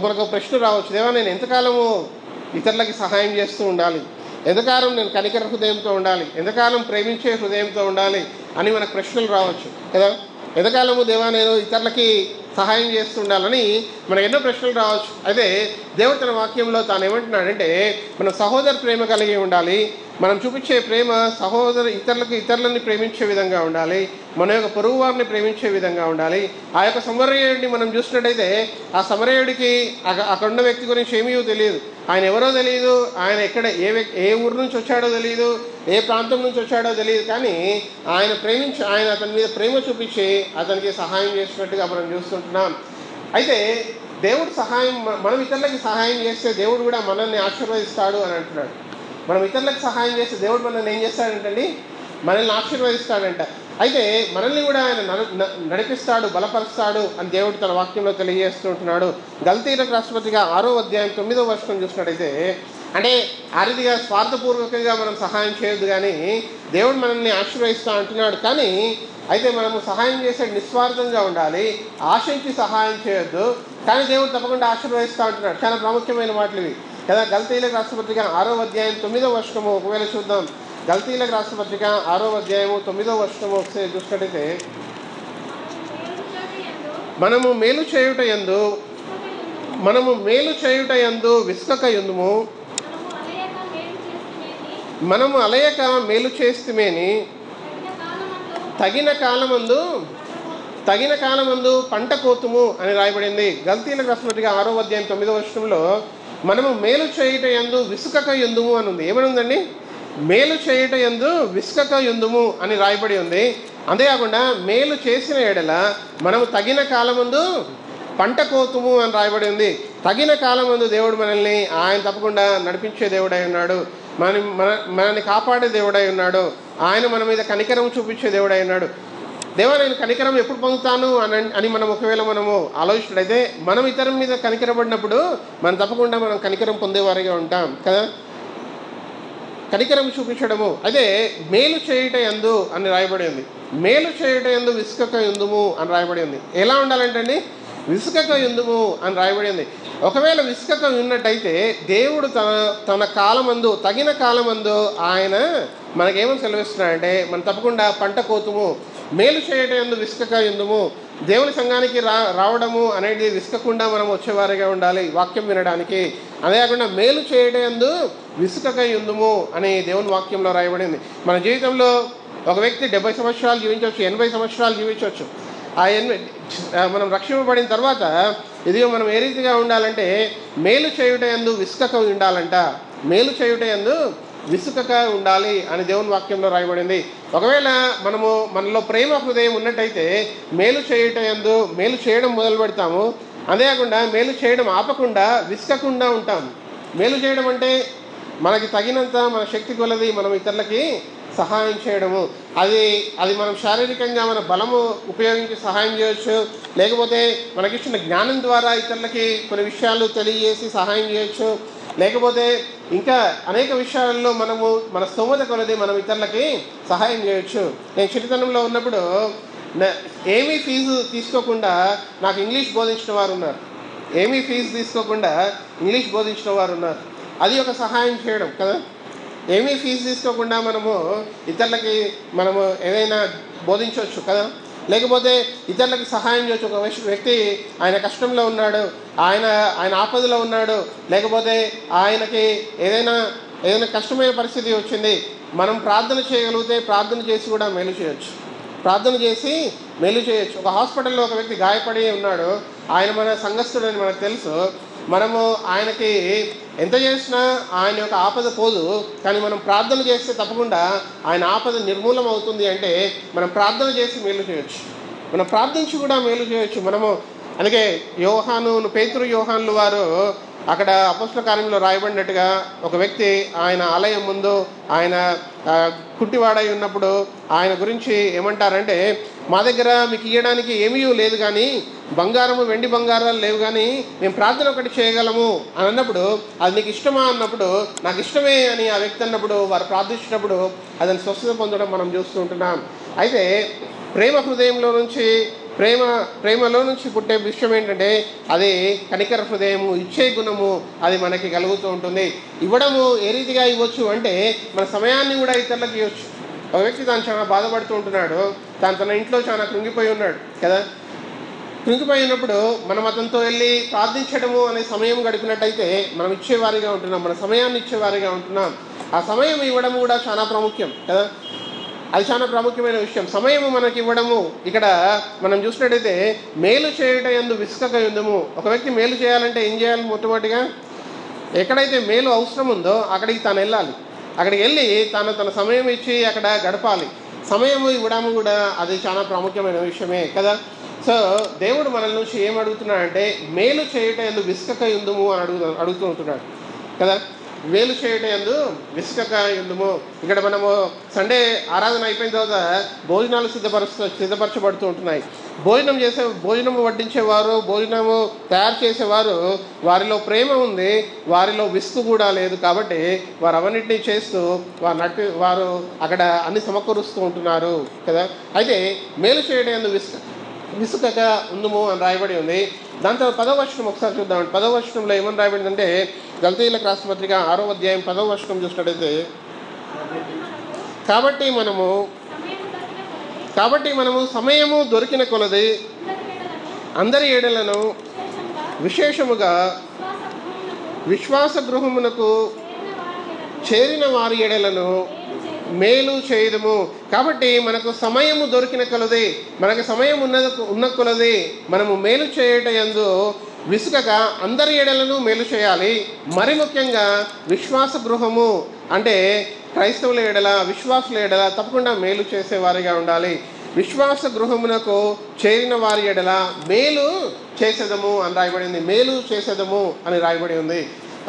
మనకు ప్రశ్న రావచ్చు, దేవా నేను ఎంతకాలము ఇతరులకి సహాయం చేస్తూ ఉండాలి, ఎంతకాలం నేను కనికర హృదయంతో ఉండాలి, ఎంతకాలం ప్రేమించే హృదయంతో ఉండాలి అని మనకు ప్రశ్నలు రావచ్చు కదా. ఎంతకాలము దేవా నేను ఇతరులకి సహాయం చేస్తుండాలని మనకు ఎన్నో ప్రశ్నలు రావచ్చు. అయితే దేవుడు తన వాక్యంలో తాను ఏమంటున్నాడంటే, మనం సహోదర ప్రేమ కలిగి ఉండాలి. మనం చూపించే ప్రేమ ఇతరులని ప్రేమించే విధంగా ఉండాలి. మన యొక్క పొరుగు వారిని ప్రేమించే విధంగా ఉండాలి. ఆ యొక్క సమరయుడిని మనం చూసినట్టయితే, ఆ సమరయుడికి అక్కడున్న వ్యక్తి గురించి ఏమీ తెలియదు, ఆయన ఎవరో తెలియదు, ఆయన ఏ ఊరు నుంచి వచ్చాడో తెలియదు, ఏ ప్రాంతం నుంచి వచ్చాడో తెలియదు. కానీ ఆయన అతని మీద ప్రేమ చూపించి అతనికి సహాయం చేసినట్టుగా మనం చూస్తుంటున్నాం. అయితే దేవుడు మనం ఇతరులకి సహాయం చేస్తే దేవుడు కూడా మనల్ని ఆశీర్వదిస్తాడు అని అంటున్నాడు. మనం ఇతరులకు సహాయం చేస్తే దేవుడు మనల్ని ఏం చేస్తాడంటండి, మనల్ని ఆశీర్వదిస్తాడంట. అయితే మనల్ని కూడా ఆయన నడిపిస్తాడు, బలపరుస్తాడు అని దేవుడు తన వాక్యంలో తెలియజేస్తూ ఉంటున్నాడు. గలతీయులకు రాష్ట్రపతిగా 6వ అధ్యాయం 9వ వచనం చూసినట్టయితే, అంటే ఆ రీతిగా స్వార్థపూర్వకంగా మనం సహాయం చేయొద్దు, కానీ దేవుడు మనల్ని ఆశీర్వదిస్తా అంటున్నాడు. కానీ అయితే మనము సహాయం చేసే నిస్వార్థంగా ఉండాలి, ఆశించి సహాయం చేయొద్దు, కానీ దేవుడు తప్పకుండా ఆశీర్వదిస్తూ ఉంటున్నాడు. చాలా ప్రాముఖ్యమైన మాటలు ఇవి కదా. గలతీయులకు రాష్ట్రపతిగా 6వ అధ్యాయం 9వ వచనము ఒకవేళ చూద్దాం. గలతీయులకు రాష్ట్రపతిగా 6వ అధ్యాయము 9వ వచనము ఒకసారి చూసినట్టయితే, మనము మేలు చేయుట యందు విసుకక యుందుము, మనము అలయక మేలు చేస్తుమేని తగిన కాలమందు పంట కోతుము అని రాయబడింది. గలతీయులకు రాసినట్టుగా 6వ అధ్యాయం 9వ వచనంలో మనము మేలు చేయుట యందు విసుకక యుందుము అని ఉంది. ఏమనుందండి? మేలు చేయుట యందు విసుకక యుందుము అని రాయబడి ఉంది. అంతేకాకుండా మేలు చేసిన ఎడల మనము తగిన కాలమందు పంట కోతుము అని రాయబడి ఉంది. తగిన కాలమందు దేవుడు మనల్ని ఆయన తప్పకుండా నడిపించే దేవుడై ఉన్నాడు, మనల్ని కాపాడే దేవుడై ఉన్నాడు. ఆయన మన మీద కనికరం చూపించే దేవుడు అయినాడు. దేవా నేను కనికరం ఎప్పుడు పొందుతాను అని మనం ఒకవేళ మనము ఆలోచించినట్లయితే మనం ఇతరుల మీద కనికరపడినప్పుడు మనం తప్పకుండా మనం కనికరం పొందేవారిగా ఉంటాం కదా. కనికరం చూపించడము అదే మేలు చేయుట యందు అని రాయబడి ఉంది. మేలు చేయుట యందు విసుకక యుందుము అని రాయబడి ఉంది. ఎలా ఉండాలంటే విసుకక యుందుము అని రాయబడి ఉంది. ఒకవేళ విసుకక ఉన్నట్టయితే దేవుడు తన కాలమందు తగిన కాలమందు ఆయన మనకేమని సెలవిస్తున్నాడంటే మనం తప్పకుండా పంట కోతుము, మేలు చేయటం యందు విసుకక యుందుము, దేవుని సంఘానికి రావడము అనేది విసుకకుండా మనం వచ్చేవారిగా ఉండాలి వాక్యం వినడానికి. అదే కాకుండా మేలు చేయటం యందు విసుకక యుందుము అని దేవుని వాక్యంలో రాయబడింది. మన జీవితంలో ఒక వ్యక్తి 70 సంవత్సరాలు జీవించవచ్చు, 80 సంవత్సరాలు జీవించవచ్చు. మనం రక్షింపబడిన తర్వాత ఇదిగో మనం ఏ రీతిగా ఉండాలంటే మేలు చేయుట యందు విసుకక ఉండాలంట. మేలు చేయుట యందు విసుకక ఉండాలి అని దేవుని వాక్యంలో రాయబడింది. ఒకవేళ మనలో ప్రేమ హృదయం ఉన్నట్టయితే మేలు చేయుట యందు మేలు చేయడం మొదలు పెడతాము. అదే కాకుండా మేలు చేయడం ఆపకుండా విసుకకుండా ఉంటాం. మేలు చేయడం అంటే మనకి తగినంత మన శక్తి కొలది మనం ఇతరులకి సహాయం చేయడము. అది మనం శారీరకంగా మన బలము ఉపయోగించి సహాయం చేయొచ్చు, లేకపోతే మనకిచ్చిన జ్ఞానం ద్వారా ఇతరులకి కొన్ని విషయాలు తెలియజేసి సహాయం చేయొచ్చు, లేకపోతే ఇంకా అనేక విషయాల్లో మన స్తోమత కొలది మనం ఇతరులకి సహాయం చేయొచ్చు. నేను చిన్నతనంలో ఉన్నప్పుడు ఏమీ ఫీజు తీసుకోకుండా నాకు ఇంగ్లీష్ బోధించిన వారు ఉన్నారు. ఏమీ ఫీజు తీసుకోకుండా ఇంగ్లీష్ బోధించిన వారు ఉన్నారు. అది ఒక సహాయం చేయడం కదా. ఏమీ ఫీజు తీసుకోకుండా ఇతరులకి ఏదైనా బోధించవచ్చు కదా, లేకపోతే ఇతరులకి సహాయం చేయొచ్చు. ఒక వ్యక్తి ఆయన కష్టంలో ఉన్నాడు, ఆయన ఆపదలో ఉన్నాడు, లేకపోతే ఆయనకి ఏదైనా కష్టమైన పరిస్థితి వచ్చింది, మనం ప్రార్థన చేయగలిగితే ప్రార్థన చేసి కూడా మేలు చేయొచ్చు. ప్రార్థన చేసి మేలు చేయొచ్చు. ఒక హాస్పిటల్లో ఒక వ్యక్తి గాయపడి ఉన్నాడు, ఆయన మన సంఘస్థుడని మనకు తెలుసు. ఆయనకి ఎంత చేసినా ఆయన యొక్క ఆపద పోదు, కానీ మనం ప్రార్థన చేస్తే తప్పకుండా ఆయన ఆపద నిర్మూలం అవుతుంది. అంటే మనం ప్రార్థన చేసి మేలు చేయొచ్చు, మనం ప్రార్థించి కూడా మేలు చేయొచ్చు. అందుకే పేతురు యోహానులు వారు అక్కడ అపోస్తల కార్యంలో రాయబడినట్టుగా ఒక వ్యక్తి ఆయన ఆలయం ముందు ఆయన కుంటివాడై ఉన్నప్పుడు ఆయన గురించి ఏమంటారంటే, మా దగ్గర మీకు ఇవ్వడానికి ఏమీ లేదు, కానీ బంగారము వెండి బంగారాలు లేవు, కానీ మేము ప్రార్థన ఒకటి చేయగలము అని అన్నప్పుడు, అది నీకు ఇష్టమా అన్నప్పుడు నాకు ఇష్టమే అని ఆ వ్యక్తి అన్నప్పుడు వారు ప్రార్థించినప్పుడు అతను స్వస్థత పొందడం మనం చూస్తూ ఉంటున్నాం. అయితే ప్రేమ హృదయంలో నుంచి ప్రేమలో నుంచి పుట్టే విషయం ఏంటంటే అది కనికర హృదయము, ఇచ్చే గుణము అది మనకి కలుగుతూ ఉంటుంది. ఇవ్వడము ఏ రీతిగా ఇవ్వచ్చు అంటే మన సమయాన్ని కూడా ఇతరులకు ఇవ్వచ్చు. ఒక వ్యక్తి తాను చాలా బాధపడుతూ ఉంటున్నాడు, తన ఇంట్లో చాలా కృంగిపోయి ఉన్నాడు కదా. కృంగిపోయి ఉన్నప్పుడు మనం అతనితో వెళ్ళి ప్రార్థించడము అనే సమయం గడిపినట్టయితే మనం ఇచ్చేవారిగా ఉంటున్నాం, మన సమయాన్ని ఇచ్చేవారిగా ఉంటున్నాం. ఆ సమయం ఇవ్వడం కూడా చాలా ప్రాముఖ్యం కదా. అది చాలా ప్రాముఖ్యమైన విషయం. సమయము మనకి ఇవ్వడము. ఇక్కడ మనం చూసినట్టయితే మేలు చేయట యందు విసుకక యుందుము. ఒక వ్యక్తి మేలు చేయాలంటే ఏం చేయాలి? మొట్టమొదటిగా ఎక్కడైతే మేలు అవసరం ఉందో అక్కడికి తాను వెళ్ళాలి. అక్కడికి వెళ్ళి తన సమయం ఇచ్చి అక్కడ గడపాలి. సమయము ఇవ్వడము కూడా అది చాలా ప్రాముఖ్యమైన విషయమే కదా. సో దేవుడు మనల నుంచి ఏం అడుగుతున్నాడంటే మేలు చేయట యందు విసుకక యుందుము అని అడుగుతూ ఉంటున్నాడు కదా. మేలు చేయట యందు విసుకక యుందుము. ఇక్కడ మనము సండే ఆరాధన అయిపోయిన తర్వాత భోజనాలు సిద్ధపరచబడుతూ ఉంటున్నాయి. భోజనము వడ్డించేవారు, భోజనము తయారు చేసేవారు, వారిలో ప్రేమ ఉంది, వారిలో విసుగు కూడా లేదు. కాబట్టి వారు అవన్నింటినీ చేస్తూ వారు అక్కడ అన్ని సమకూరుస్తూ ఉంటున్నారు కదా. అయితే మేలు చేయడం యందు విసుకక ఉందుము అని రాయబడి ఉంది. దాంతో 10వ వచనం ఒకసారి చూద్దాం. 10వ వచనంలో ఏమని రాయబడిందంటే గలతీయులకు రాసిన పత్రిక 6వ అధ్యాయం 10వ వచనం చూసినట్టయితే, కాబట్టి మనము సమయము దొరికిన కొలది అందరి ఏడలను విశేషముగా విశ్వాస గృహమునకు చేరిన వారి ఏడలను మేలు చేయదము. కాబట్టి మనకు సమయము దొరికిన కొలది, మనకు సమయం ఉన్న కొలది మనము మేలు చేయట యందు విసుకక అందరి ఏడలను మేలు చేయాలి. మరి ముఖ్యంగా విశ్వాస గృహము అంటే క్రైస్తవుల ఏడల, విశ్వాసుల ఏడల తప్పకుండా మేలు చేసేవారిగా ఉండాలి. విశ్వాస గృహమునకు చేరిన వారి ఏడల మేలు చేసేదము అని రాయబడింది. మేలు చేసేదము అని రాయబడి ఉంది.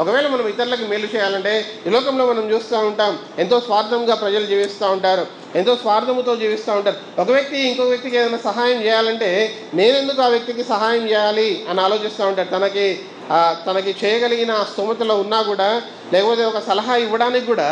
ఒకవేళ మనం ఇతరులకు మేలు చేయాలంటే ఈ లోకంలో మనం చూస్తూ ఉంటాం, ఎంతో స్వార్థంగా ప్రజలు జీవిస్తూ ఉంటారు. ఎంతో స్వార్థముతో జీవిస్తూ ఉంటారు. ఒక వ్యక్తి ఇంకొక వ్యక్తికి ఏదైనా సహాయం చేయాలంటే నేనెందుకు ఆ వ్యక్తికి సహాయం చేయాలి అని ఆలోచిస్తూ ఉంటారు. తనకి చేయగలిగిన స్తోమతలో ఉన్నా కూడా, లేకపోతే ఒక సలహా ఇవ్వడానికి కూడా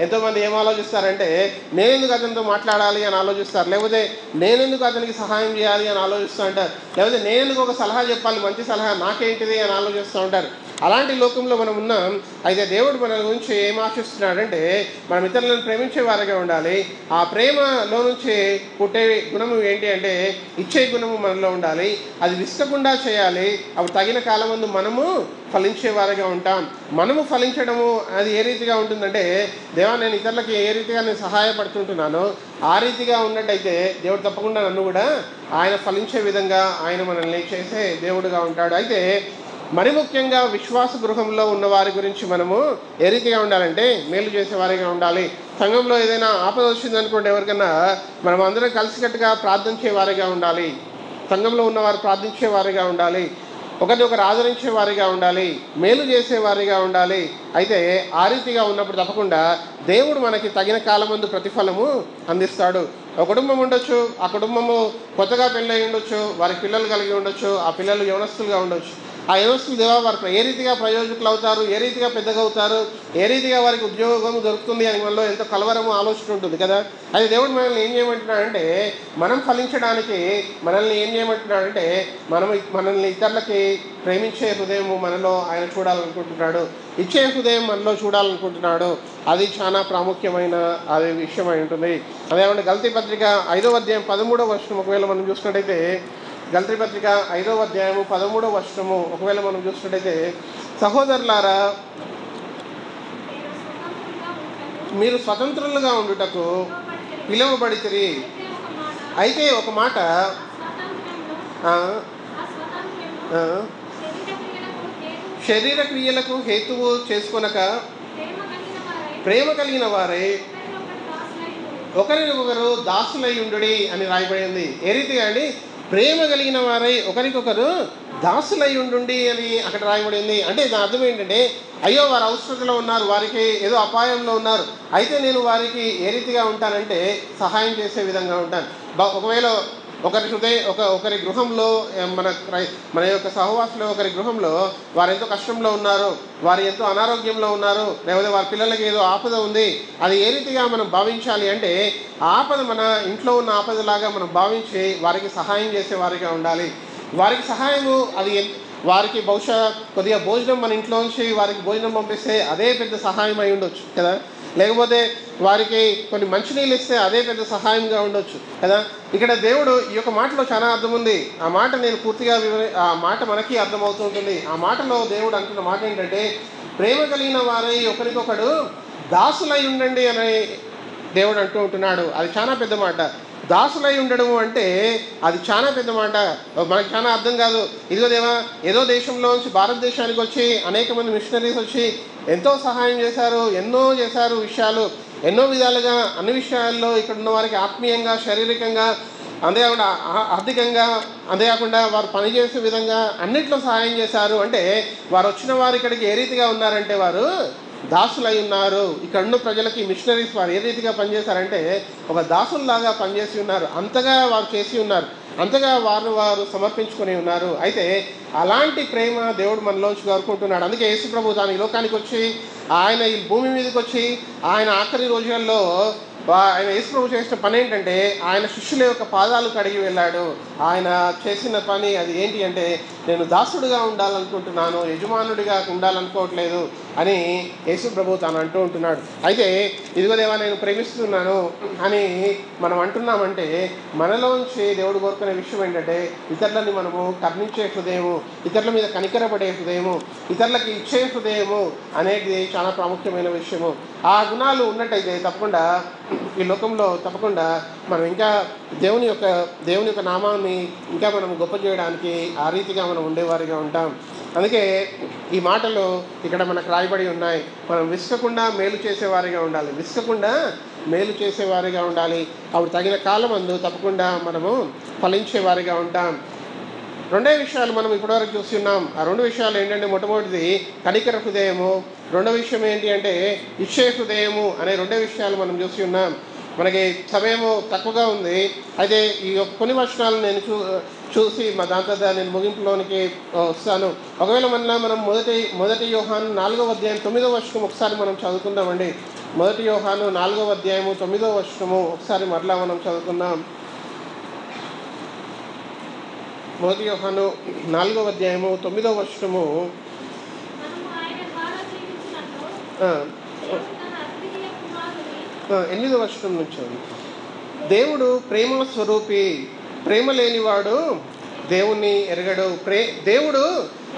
ఎంతోమంది ఏం ఆలోచిస్తారంటే నేనెందుకు అతనితో మాట్లాడాలి అని ఆలోచిస్తారు, లేకపోతే నేనెందుకు అతనికి సహాయం చేయాలి అని ఆలోచిస్తూ ఉంటారు, లేకపోతే నేనెందుకు ఒక సలహా చెప్పాలి, మంచి సలహా నాకేంటిది అని ఆలోచిస్తూ ఉంటారు. అలాంటి లోకంలో మనం ఉన్నాం. అయితే దేవుడు మన గురించి ఏం ఆశిస్తున్నాడంటే మనం ఇతరులను ప్రేమించే వారిగా ఉండాలి. ఆ ప్రేమలో నుంచి పుట్టే గుణము ఏంటి అంటే ఇచ్చే గుణము మనలో ఉండాలి. అది విసుకకుండా చేయాలి. అప్పుడు తగిన కాలం ముందు మనము ఫలించే వారిగా ఉంటాం. మనము ఫలించడము అది ఏ రీతిగా ఉంటుందంటే, దేవా నేను ఇతరులకి ఏ రీతిగా నేను సహాయపడుతుంటున్నానో ఆ రీతిగా ఉన్నట్టయితే దేవుడు తప్పకుండా నన్ను కూడా ఆయన ఫలించే విధంగా ఆయన మనల్ని చేసే దేవుడుగా ఉంటాడు. అయితే మరి ముఖ్యంగా విశ్వాస గృహంలో ఉన్న వారి గురించి మనము ఏ రీతిగా ఉండాలంటే మేలు చేసేవారిగా ఉండాలి. సంఘంలో ఏదైనా ఆపద వచ్చిందనుకోండి, ఎవరికైనా మనం అందరం కలిసికట్టుగా ప్రార్థించేవారిగా ఉండాలి. సంఘంలో ఉన్నవారు ప్రార్థించేవారిగా ఉండాలి. ఒకరినొకరు ఆదరించేవారిగా ఉండాలి. మేలు చేసేవారిగా ఉండాలి. అయితే ఆ రీతిగా ఉన్నప్పుడు తప్పకుండా దేవుడు మనకి తగిన కాలం ముందు ప్రతిఫలము అందిస్తాడు. ఒక కుటుంబం ఉండొచ్చు, ఆ కుటుంబము కొత్తగా పెళ్ళై ఉండొచ్చు, వారికి పిల్లలు కలిగి ఉండొచ్చు, ఆ పిల్లలు యవనస్తులుగా ఉండొచ్చు. ఆ యవనస్తులు దేవా వారు ఏ రీతిగా ప్రయోజకులు అవుతారు, ఏ రీతిగా పెద్దగా అవుతారు, ఏ రీతిగా వారికి ఉద్యోగం దొరుకుతుంది అని మనలో ఎంతో కలవరము ఆలోచన ఉంటుంది కదా. అది దేవుడు మనల్ని ఏం చేయమంటున్నాడంటే మనం ఫలించడానికి మనల్ని ఏం చేయమంటున్నాడంటే మనల్ని ఇతరులకి ప్రేమించే హృదయం మనలో ఆయన చూడాలనుకుంటున్నాడు. ఇచ్చే హృదయం మనలో చూడాలనుకుంటున్నాడు. అది చాలా ప్రాముఖ్యమైన అది విషయం అయి ఉంటుంది. అదేమంటే గలతీ పత్రిక 5వ అధ్యాయం 13వ వచనం ఒకవేళ మనం చూసినట్టయితే, గలతీ పత్రిక 5వ అధ్యాయము 13వ వచనము ఒకవేళ మనం చూసినట్టయితే, సహోదరులారా మీరు స్వతంత్రులుగా ఉండుటకు పిలువబడితిరి. అయితే ఒక మాట, శరీర క్రియలకు హేతువు చేసుకొనక ప్రేమ కలిగిన వారై ఒకరికొకరు దాసులై ఉండుడి అని రాయబడింది. ఏ రీతిగా అండి? ప్రేమ కలిగిన వారై ఒకరికొకరు దాసులై ఉండుండి అని అక్కడ రాయబడింది. అంటే దాని అర్థం ఏంటంటే, అయ్యో వారు అవసరతలో ఉన్నారు, వారికి ఏదో అపాయంలో ఉన్నారు, అయితే నేను వారికి ఏ రీతిగా ఉంటానంటే సహాయం చేసే విధంగా ఉంటాను. ఒకవేళ ఒకరి గృహంలో మన యొక్క సహవాసులు ఒకరి గృహంలో వారు ఎంతో కష్టంలో ఉన్నారు, వారు ఎంతో అనారోగ్యంలో ఉన్నారు, లేకపోతే వారి పిల్లలకి ఏదో ఆపద ఉంది, అది ఏ రీతిగా మనం భావించాలి అంటే ఆపద మన ఇంట్లో ఉన్న ఆపదలాగా మనం భావించి వారికి సహాయం చేసేవారిగా ఉండాలి. వారికి సహాయము అది వారికి బహుశా కొద్దిగా భోజనం మన ఇంట్లోంచి వారికి భోజనం పంపిస్తే అదే పెద్ద సహాయం అయి ఉండొచ్చు కదా, లేకపోతే వారికి కొన్ని మంచినీళ్ళు ఇస్తే అదే పెద్ద సహాయంగా ఉండొచ్చు కదా. ఇక్కడ దేవుడు ఈ యొక్క మాటలో చాలా అర్థం ఉంది. ఆ మాట నేను పూర్తిగా ఆ మాట మనకి అర్థమవుతుంటుంది. ఆ మాటలో దేవుడు అంటున్న మాట ఏంటంటే ప్రేమ కలిగిన వారై ఒకరికొకడు దాసులై ఉండండి అని దేవుడు అంటూ ఉంటున్నాడు. అది చాలా పెద్ద మాట. దాసులై ఉండడము అంటే అది చాలా పెద్ద మాట. మనకు చాలా అర్థం కాదు. ఇదిగో దేవా ఏదో దేశంలోంచి భారతదేశానికి వచ్చి అనేక మంది మిషనరీస్ వచ్చి ఎంతో సహాయం చేశారు, ఎన్నో చేశారు విషయాలు, ఎన్నో విధాలుగా అన్ని విషయాల్లో ఇక్కడ ఉన్న వారికి ఆత్మీయంగా, శారీరకంగా, అంతేకాకుండా ఆర్థికంగా, అంతేకాకుండా వారు పనిచేసే విధంగా అన్నిట్లో సహాయం చేశారు. అంటే వారు వచ్చిన వారు ఇక్కడికి ఏ రీతిగా ఉన్నారంటే వారు దాసులై ఉన్నారు. ఇక్కడ ఉన్న ప్రజలకి మిషనరీస్ వారు ఏ రీతిగా పనిచేశారంటే ఒక దాసుల్లాగా పనిచేసి ఉన్నారు. అంతగా వారు చేసి ఉన్నారు, అంతగా వారు సమర్పించుకొని ఉన్నారు. అయితే అలాంటి ప్రేమ దేవుడు మనలోంచి కోరుకుంటున్నాడు. అందుకే యేసు ప్రభు తాను ఈ లోకానికి వచ్చి ఆయన ఈ భూమి మీదకి వచ్చి ఆయన ఆఖరి రోజుల్లో ఆయన యేసు ప్రభు చేసిన పని ఏంటంటే ఆయన శిష్యుల యొక్క పాదాలు కడిగి వెళ్ళాడు. ఆయన చేసిన పని అది ఏంటి అంటే నేను దాసుడుగా ఉండాలనుకుంటున్నాను, యజమానుడిగా ఉండాలనుకోవట్లేదు అని యేసు ప్రభు తాను అంటూ ఉంటున్నాడు. అయితే ఇదిగో దేవా నేను ప్రేమిస్తున్నాను అని మనం అంటున్నామంటే మనలోంచి దేవుడు కోరుకునే విషయం ఏంటంటే ఇతరులని మనము కర్ణించే హృదయము, ఇతరుల మీద కనికరపడే హృదయము, ఇతరులకి ఇచ్చే హృదయము అనేది చాలా ప్రాముఖ్యమైన విషయము. ఆ గుణాలు ఉన్నట్టయితే తప్పకుండా ఈ లోకంలో తప్పకుండా మనం ఇంకా దేవుని యొక్క నామాన్ని ఇంకా మనం గొప్ప చేయడానికి ఆ రీతిగా మనం ఉండేవారిగా ఉంటాం. అందుకే ఈ మాటలు ఇక్కడ మనకు రాయబడి ఉన్నాయి. మనం విసుకకుండా మేలు చేసేవారిగా ఉండాలి, విసుకకుండా మేలు చేసేవారిగా ఉండాలి. అప్పుడు తగిన కాలం అందు తప్పకుండా మనము ఫలించేవారిగా ఉంటాం. రెండే విషయాలు మనం ఇప్పటివరకు చూసి ఉన్నాం. ఆ రెండు విషయాలు ఏంటంటే మొట్టమొదటిది కనికర హృదయము, రెండో విషయం ఏంటి అంటే ఇచ్చే హృదయము అనే రెండే విషయాలు మనం చూసి ఉన్నాం. మనకి సమయము తక్కువగా ఉంది. అయితే ఈ కొన్ని వచనాలు నేను చూసి దాని తర్వాత నేను ముగింపులోనికి వస్తాను. ఒకవేళ మనం మొదటి యోహాను 4వ అధ్యాయం 9వ వచనం ఒకసారి మనం చదువుకుందామండి. మొదటి యోహాను 4వ అధ్యాయము 9వ వచనము ఒకసారి మరలా మనం చదువుకుందాం. మొదటి యోహాను 4వ అధ్యాయము 9వ వచనము. 8వ వచనం నుంచి. దేవుడు ప్రేమ స్వరూపి, ప్రేమ లేనివాడు దేవుణ్ణి ఎరగడు. దేవుడు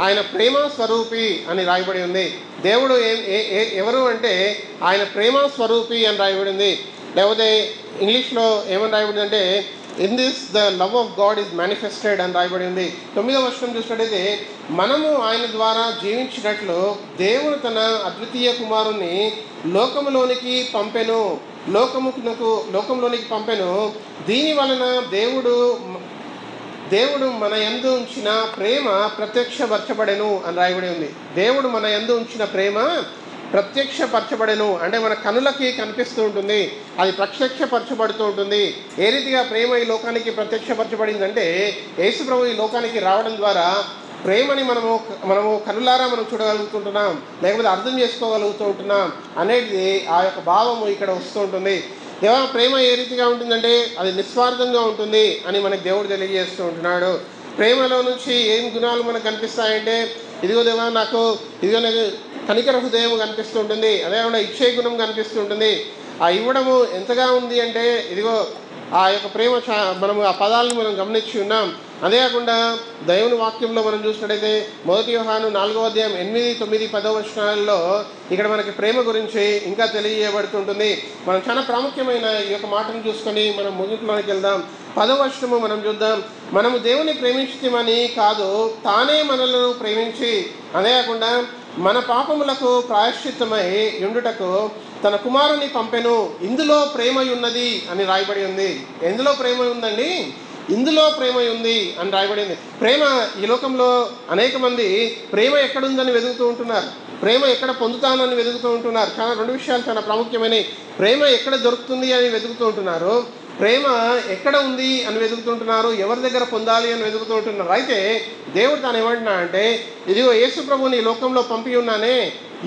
ఆయన ప్రేమ స్వరూపి అని రాయబడి ఉంది. దేవుడు ఎవరు అంటే ఆయన ప్రేమ స్వరూపి అని రాయబడి ఉంది. లేకపోతే ఇంగ్లీష్లో ఏమని రాయబడింది అంటే in this the love of God is manifested అని రాయబడి ఉంది. 9వ వచనం చూసినట్టయితే మనము ఆయన ద్వారా జీవించినట్లు దేవుడు తన అద్వితీయ కుమారుణ్ణి లోకంలోనికి పంపెను. దీని వలన దేవుడు మన యందు ఉంచిన ప్రేమ ప్రత్యక్షపరచబడెను అని రాయబడి ఉంది. దేవుడు మన యందు ఉంచిన ప్రేమ ప్రత్యక్షపరచబడెను అంటే మన కనులకి కనిపిస్తూ ఉంటుంది, అది ప్రత్యక్షపరచబడుతూ ఉంటుంది. ఏ రీతిగా ప్రేమ ఈ లోకానికి ప్రత్యక్షపరచబడిందంటే యేసు ప్రభు ఈ లోకానికి రావడం ద్వారా ప్రేమని మనము కనులారా మనం చూడగలుగుతుంటున్నాం, లేకపోతే అర్థం చేసుకోగలుగుతూ ఉంటున్నాం అనేది ఆ యొక్క భావము ఇక్కడ వస్తూ ఉంటుంది. దేవా ప్రేమ ఏ రీతిగా ఉంటుందంటే అది నిస్వార్థంగా ఉంటుంది అని మనకు దేవుడు తెలియజేస్తూ ఉంటున్నాడు. ప్రేమలో నుంచి ఏం గుణాలు మనకు కనిపిస్తాయంటే ఇదిగో దేవా నాకు కనికర హృదయం కనిపిస్తూ ఉంటుంది, అదేవిధంగా ఇచ్చే గుణం కనిపిస్తూ ఉంటుంది. ఆ ఇవ్వడము ఎంతగా ఉంది అంటే ఇదిగో ఆ యొక్క ప్రేమ మనము ఆ పదాలను మనం గమనించి ఉన్నాం. అదే కాకుండా దేవుని వాక్యంలో మనం చూసినట్టయితే మొదటి యోహాను 4వ అధ్యాయం 8, 9, 10 వచనాలలో ఇక్కడ మనకి ప్రేమ గురించి ఇంకా తెలియజేయబడుతుంటుంది. మనం చాలా ప్రాముఖ్యమైన ఈ యొక్క మాటను చూసుకొని మనం ముగింపులోనికి వెళ్దాం. 10వ వచనము మనం చూద్దాం. మనము దేవుని ప్రేమించమని కాదు, తానే మనలను ప్రేమించి అదే కాకుండా మన పాపములకు ప్రాయశ్చిత్తమై ఉండుటకు తన కుమారుని పంపెను. ఇందులో ప్రేమ ఉన్నది అని రాయబడి ఉంది. ఎందులో ప్రేమ ఉందండి? ఇందులో ప్రేమ ఉంది అని రాయబడింది. ప్రేమ ఈ లోకంలో అనేక మంది ప్రేమ ఎక్కడుందని వెతుకుతూ ఉంటున్నారు, ప్రేమ ఎక్కడ పొందుతానని వెతుకుతూ ఉంటున్నారు. చాలా 2 విషయాలు చాలా ప్రాముఖ్యమైనవి. ప్రేమ ఎక్కడ దొరుకుతుంది అని వెతుకుతూ ఉంటున్నారు, ప్రేమ ఎక్కడ ఉంది అని వెతుకుతుంటున్నారు, ఎవరి దగ్గర పొందాలి అని వెతుకుతూ ఉంటున్నారు. అయితే దేవుడు తాను ఏమంటున్నా అంటే ఇదిగో యేసు ప్రభుని ఈ లోకంలో పంపి ఉన్నానే,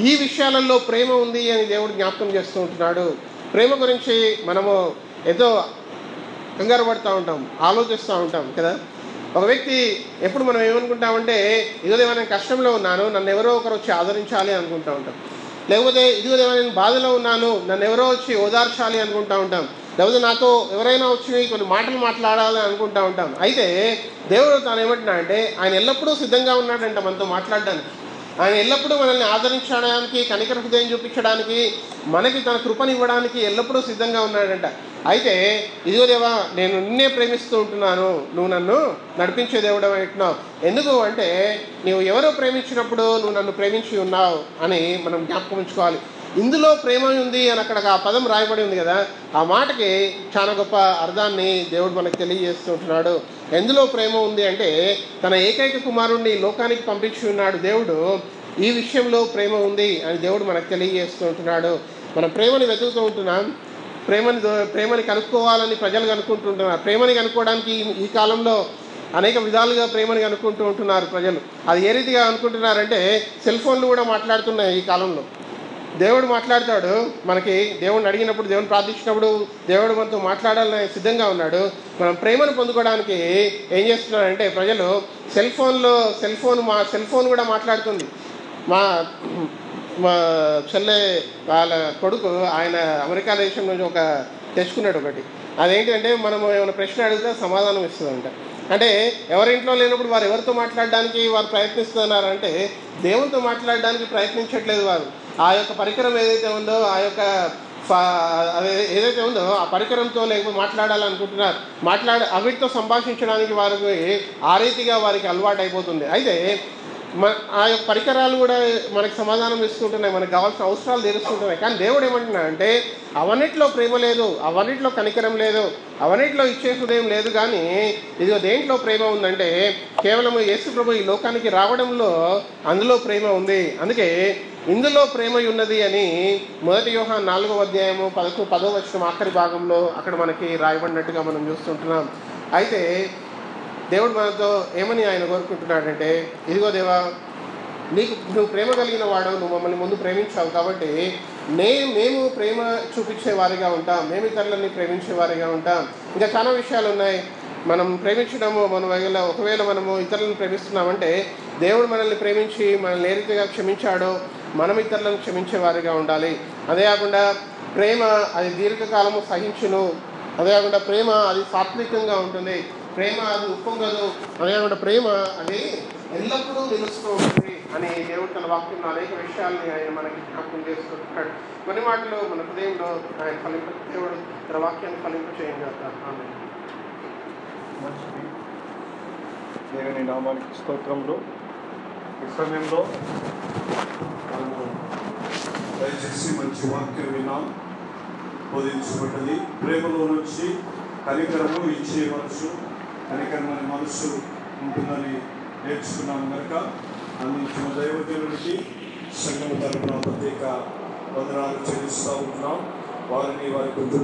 ఈ విషయాలలో ప్రేమ ఉంది అని దేవుడు జ్ఞాపకం చేస్తూ ఉంటున్నాడు. ప్రేమ గురించి మనము ఏదో కంగారు పడుతూ ఉంటాం, ఆలోచిస్తూ ఉంటాం కదా. ఒక వ్యక్తి ఎప్పుడు మనం ఏమనుకుంటామంటే ఇదిగో నేను కష్టంలో ఉన్నాను, నన్ను ఎవరో ఒకరు వచ్చి ఆదరించాలి అనుకుంటూ ఉంటాం. లేకపోతే ఇదిగో నేను బాధలో ఉన్నాను, నన్ను ఎవరో వచ్చి ఓదార్చాలి అనుకుంటూ ఉంటాం. లేకపోతే నాతో ఎవరైనా వచ్చి కొన్ని మాటలు మాట్లాడాలి అనుకుంటూ ఉంటాం. అయితే దేవుడు తాను ఏమంటున్నా అంటే ఆయన ఎల్లప్పుడూ సిద్ధంగా ఉన్నాడంట మనతో మాట్లాడడానికి. ఆయన ఎల్లప్పుడూ మనల్ని ఆదరించడానికి, కనికర హృదయం చూపించడానికి, మనకి తన కృపనివ్వడానికి ఎల్లప్పుడూ సిద్ధంగా ఉన్నాడంట. అయితే ఇదిగో దేవా నేను నిన్నే ప్రేమిస్తూ ఉంటున్నాను, నువ్వు నన్ను నడిపించే దేవుడు అంటున్నావు. ఎందుకు అంటే నువ్వు ఎవరో ప్రేమించినప్పుడు నువ్వు నన్ను ప్రేమించి ఉన్నావు అని మనం జ్ఞాపకం ఉంచుకోవాలి. ఇందులో ప్రేమ ఉంది అని అక్కడ ఆ పదం రాయబడి ఉంది కదా, ఆ మాటకి చాలా గొప్ప అర్థాన్ని దేవుడు మనకు తెలియజేస్తూ ఉంటున్నాడు. ఎందులో ప్రేమ ఉంది అంటే తన ఏకైక కుమారుణ్ణి లోకానికి పంపించి ఉన్నాడు దేవుడు, ఈ విషయంలో ప్రేమ ఉంది అని దేవుడు మనకు తెలియజేస్తూ ఉంటున్నాడు. మనం ప్రేమని వెతుకుతూ ఉంటున్నాం, ప్రేమని కనుక్కోవాలని ప్రజలు కనుక్కుంటుంటున్నారు. ప్రేమని కనుక్కోవడానికి ఈ కాలంలో అనేక విధాలుగా ప్రేమని కనుక్కుంటూ ఉంటున్నారు ప్రజలు. అది ఏ రీతిగా అనుకుంటున్నారంటే సెల్ ఫోన్లు కూడా మాట్లాడుతున్నాయి ఈ కాలంలో. దేవుడు మాట్లాడతాడు, మనకి దేవుడిని అడిగినప్పుడు, దేవుని ప్రార్థించినప్పుడు దేవుడు మనతో మాట్లాడాలని సిద్ధంగా ఉన్నాడు. మనం ప్రేమను పొందుకోవడానికి ఏం చేస్తున్నారంటే ప్రజలు సెల్ ఫోన్ కూడా మాట్లాడుతుంది. మా చెల్లె వాళ్ళ కొడుకు ఆయన అమెరికా దేశం నుంచి తెచ్చుకున్నాడు ఒకటి. అదేంటంటే మనము ఏమైనా ప్రశ్న అడిగితే సమాధానం ఇస్తుందంట. అంటే ఎవరింట్లో లేనప్పుడు వారు ఎవరితో మాట్లాడడానికి వారు ప్రయత్నిస్తున్నారంటే దేవునితో మాట్లాడడానికి ప్రయత్నించట్లేదు. వారు ఆ యొక్క పరికరం ఏదైతే ఉందో ఏదైతే ఉందో ఆ పరికరంతో లేకపోతే మాట్లాడాలనుకుంటున్నారు. అవిటితో సంభాషించడానికి వారికి ఆ రీతిగా వారికి అలవాటు అయిపోతుంది. అయితే ఆ యొక్క పరికరాలు కూడా మనకి సమాధానం ఇస్తుంటున్నాయి, మనకు కావాల్సిన అవసరాలు తీరుస్తుంటున్నాయి. కానీ దేవుడు ఏమంటున్నా అంటే అవన్నిట్లో ప్రేమ లేదు, అవన్నిట్లో కనికరం లేదు, అవన్నిట్లో ఇచ్చే హృదయం లేదు. కానీ ఇదిగో దేంట్లో ప్రేమ ఉందంటే కేవలం యేసు ప్రభు ఈ లోకానికి రావడంలో అందులో ప్రేమ ఉంది. అందుకే ఇందులో ప్రేమ ఉన్నది అని 1 యోహాను 4వ అధ్యాయము 10వ వచనం ఆఖరి భాగంలో అక్కడ మనకి రాయబడినట్టుగా మనం చూస్తుంటున్నాం. అయితే దేవుడు మనతో ఏమని ఆయన కోరుకుంటున్నాడంటే, ఇదిగో దేవా, నువ్వు ప్రేమ కలిగిన వాడు, నువ్వు మమ్మల్ని ముందు ప్రేమించావు కాబట్టి మేము ప్రేమ చూపించే వారిగా ఉంటాం, మేము ఇతరులని ప్రేమించే వారిగా ఉంటాం. ఇంకా చాలా విషయాలు ఉన్నాయి. మనం ప్రేమించడము, ఒకవేళ మనము ఇతరులను ప్రేమిస్తున్నామంటే దేవుడు మనల్ని ప్రేమించి మనల్ని ఏ రీతిగా క్షమించాడో మనం ఇతరులను క్షమించే వారిగా ఉండాలి. అదే కాకుండా ప్రేమ అది దీర్ఘకాలము సహించును, అదే కాకుండా ప్రేమ అది సాత్వికంగా ఉంటుంది, ప్రేమ అది ఉప్పొంగదు, అదే కాకుండా ప్రేమ అది ఎల్లప్పుడూ నిలుస్తూ ఉంటుంది అని దేవుడు తన వాక్యంలో అనేక విషయాల్ని ఆయన మనకి జ్ఞాపకం చేస్తుంటాడు. కొన్ని మాటలు మన హృదయంలో ఆయన దేవుడు తన వాక్యాన్ని ఫలింప చేయండి. ఆమేన్. దేవుని నామానికి స్తోత్రములు. ఈ సమయంలో మనము దయచేసి మంచి వాక్యం విన్నాం, బోధించబడ్డది. ప్రేమలో నుంచి కనికరము ఇచ్చే మనసు, కనికరమైన మనసు ఉంటుందని నేర్చుకున్నాం కనుక అందించిన దైవజనుడికి సంఘము తరపున ప్రత్యేక వందనాలు చెల్లిస్తూ ఉంటున్నాం. వారిని వారి కుటుంబ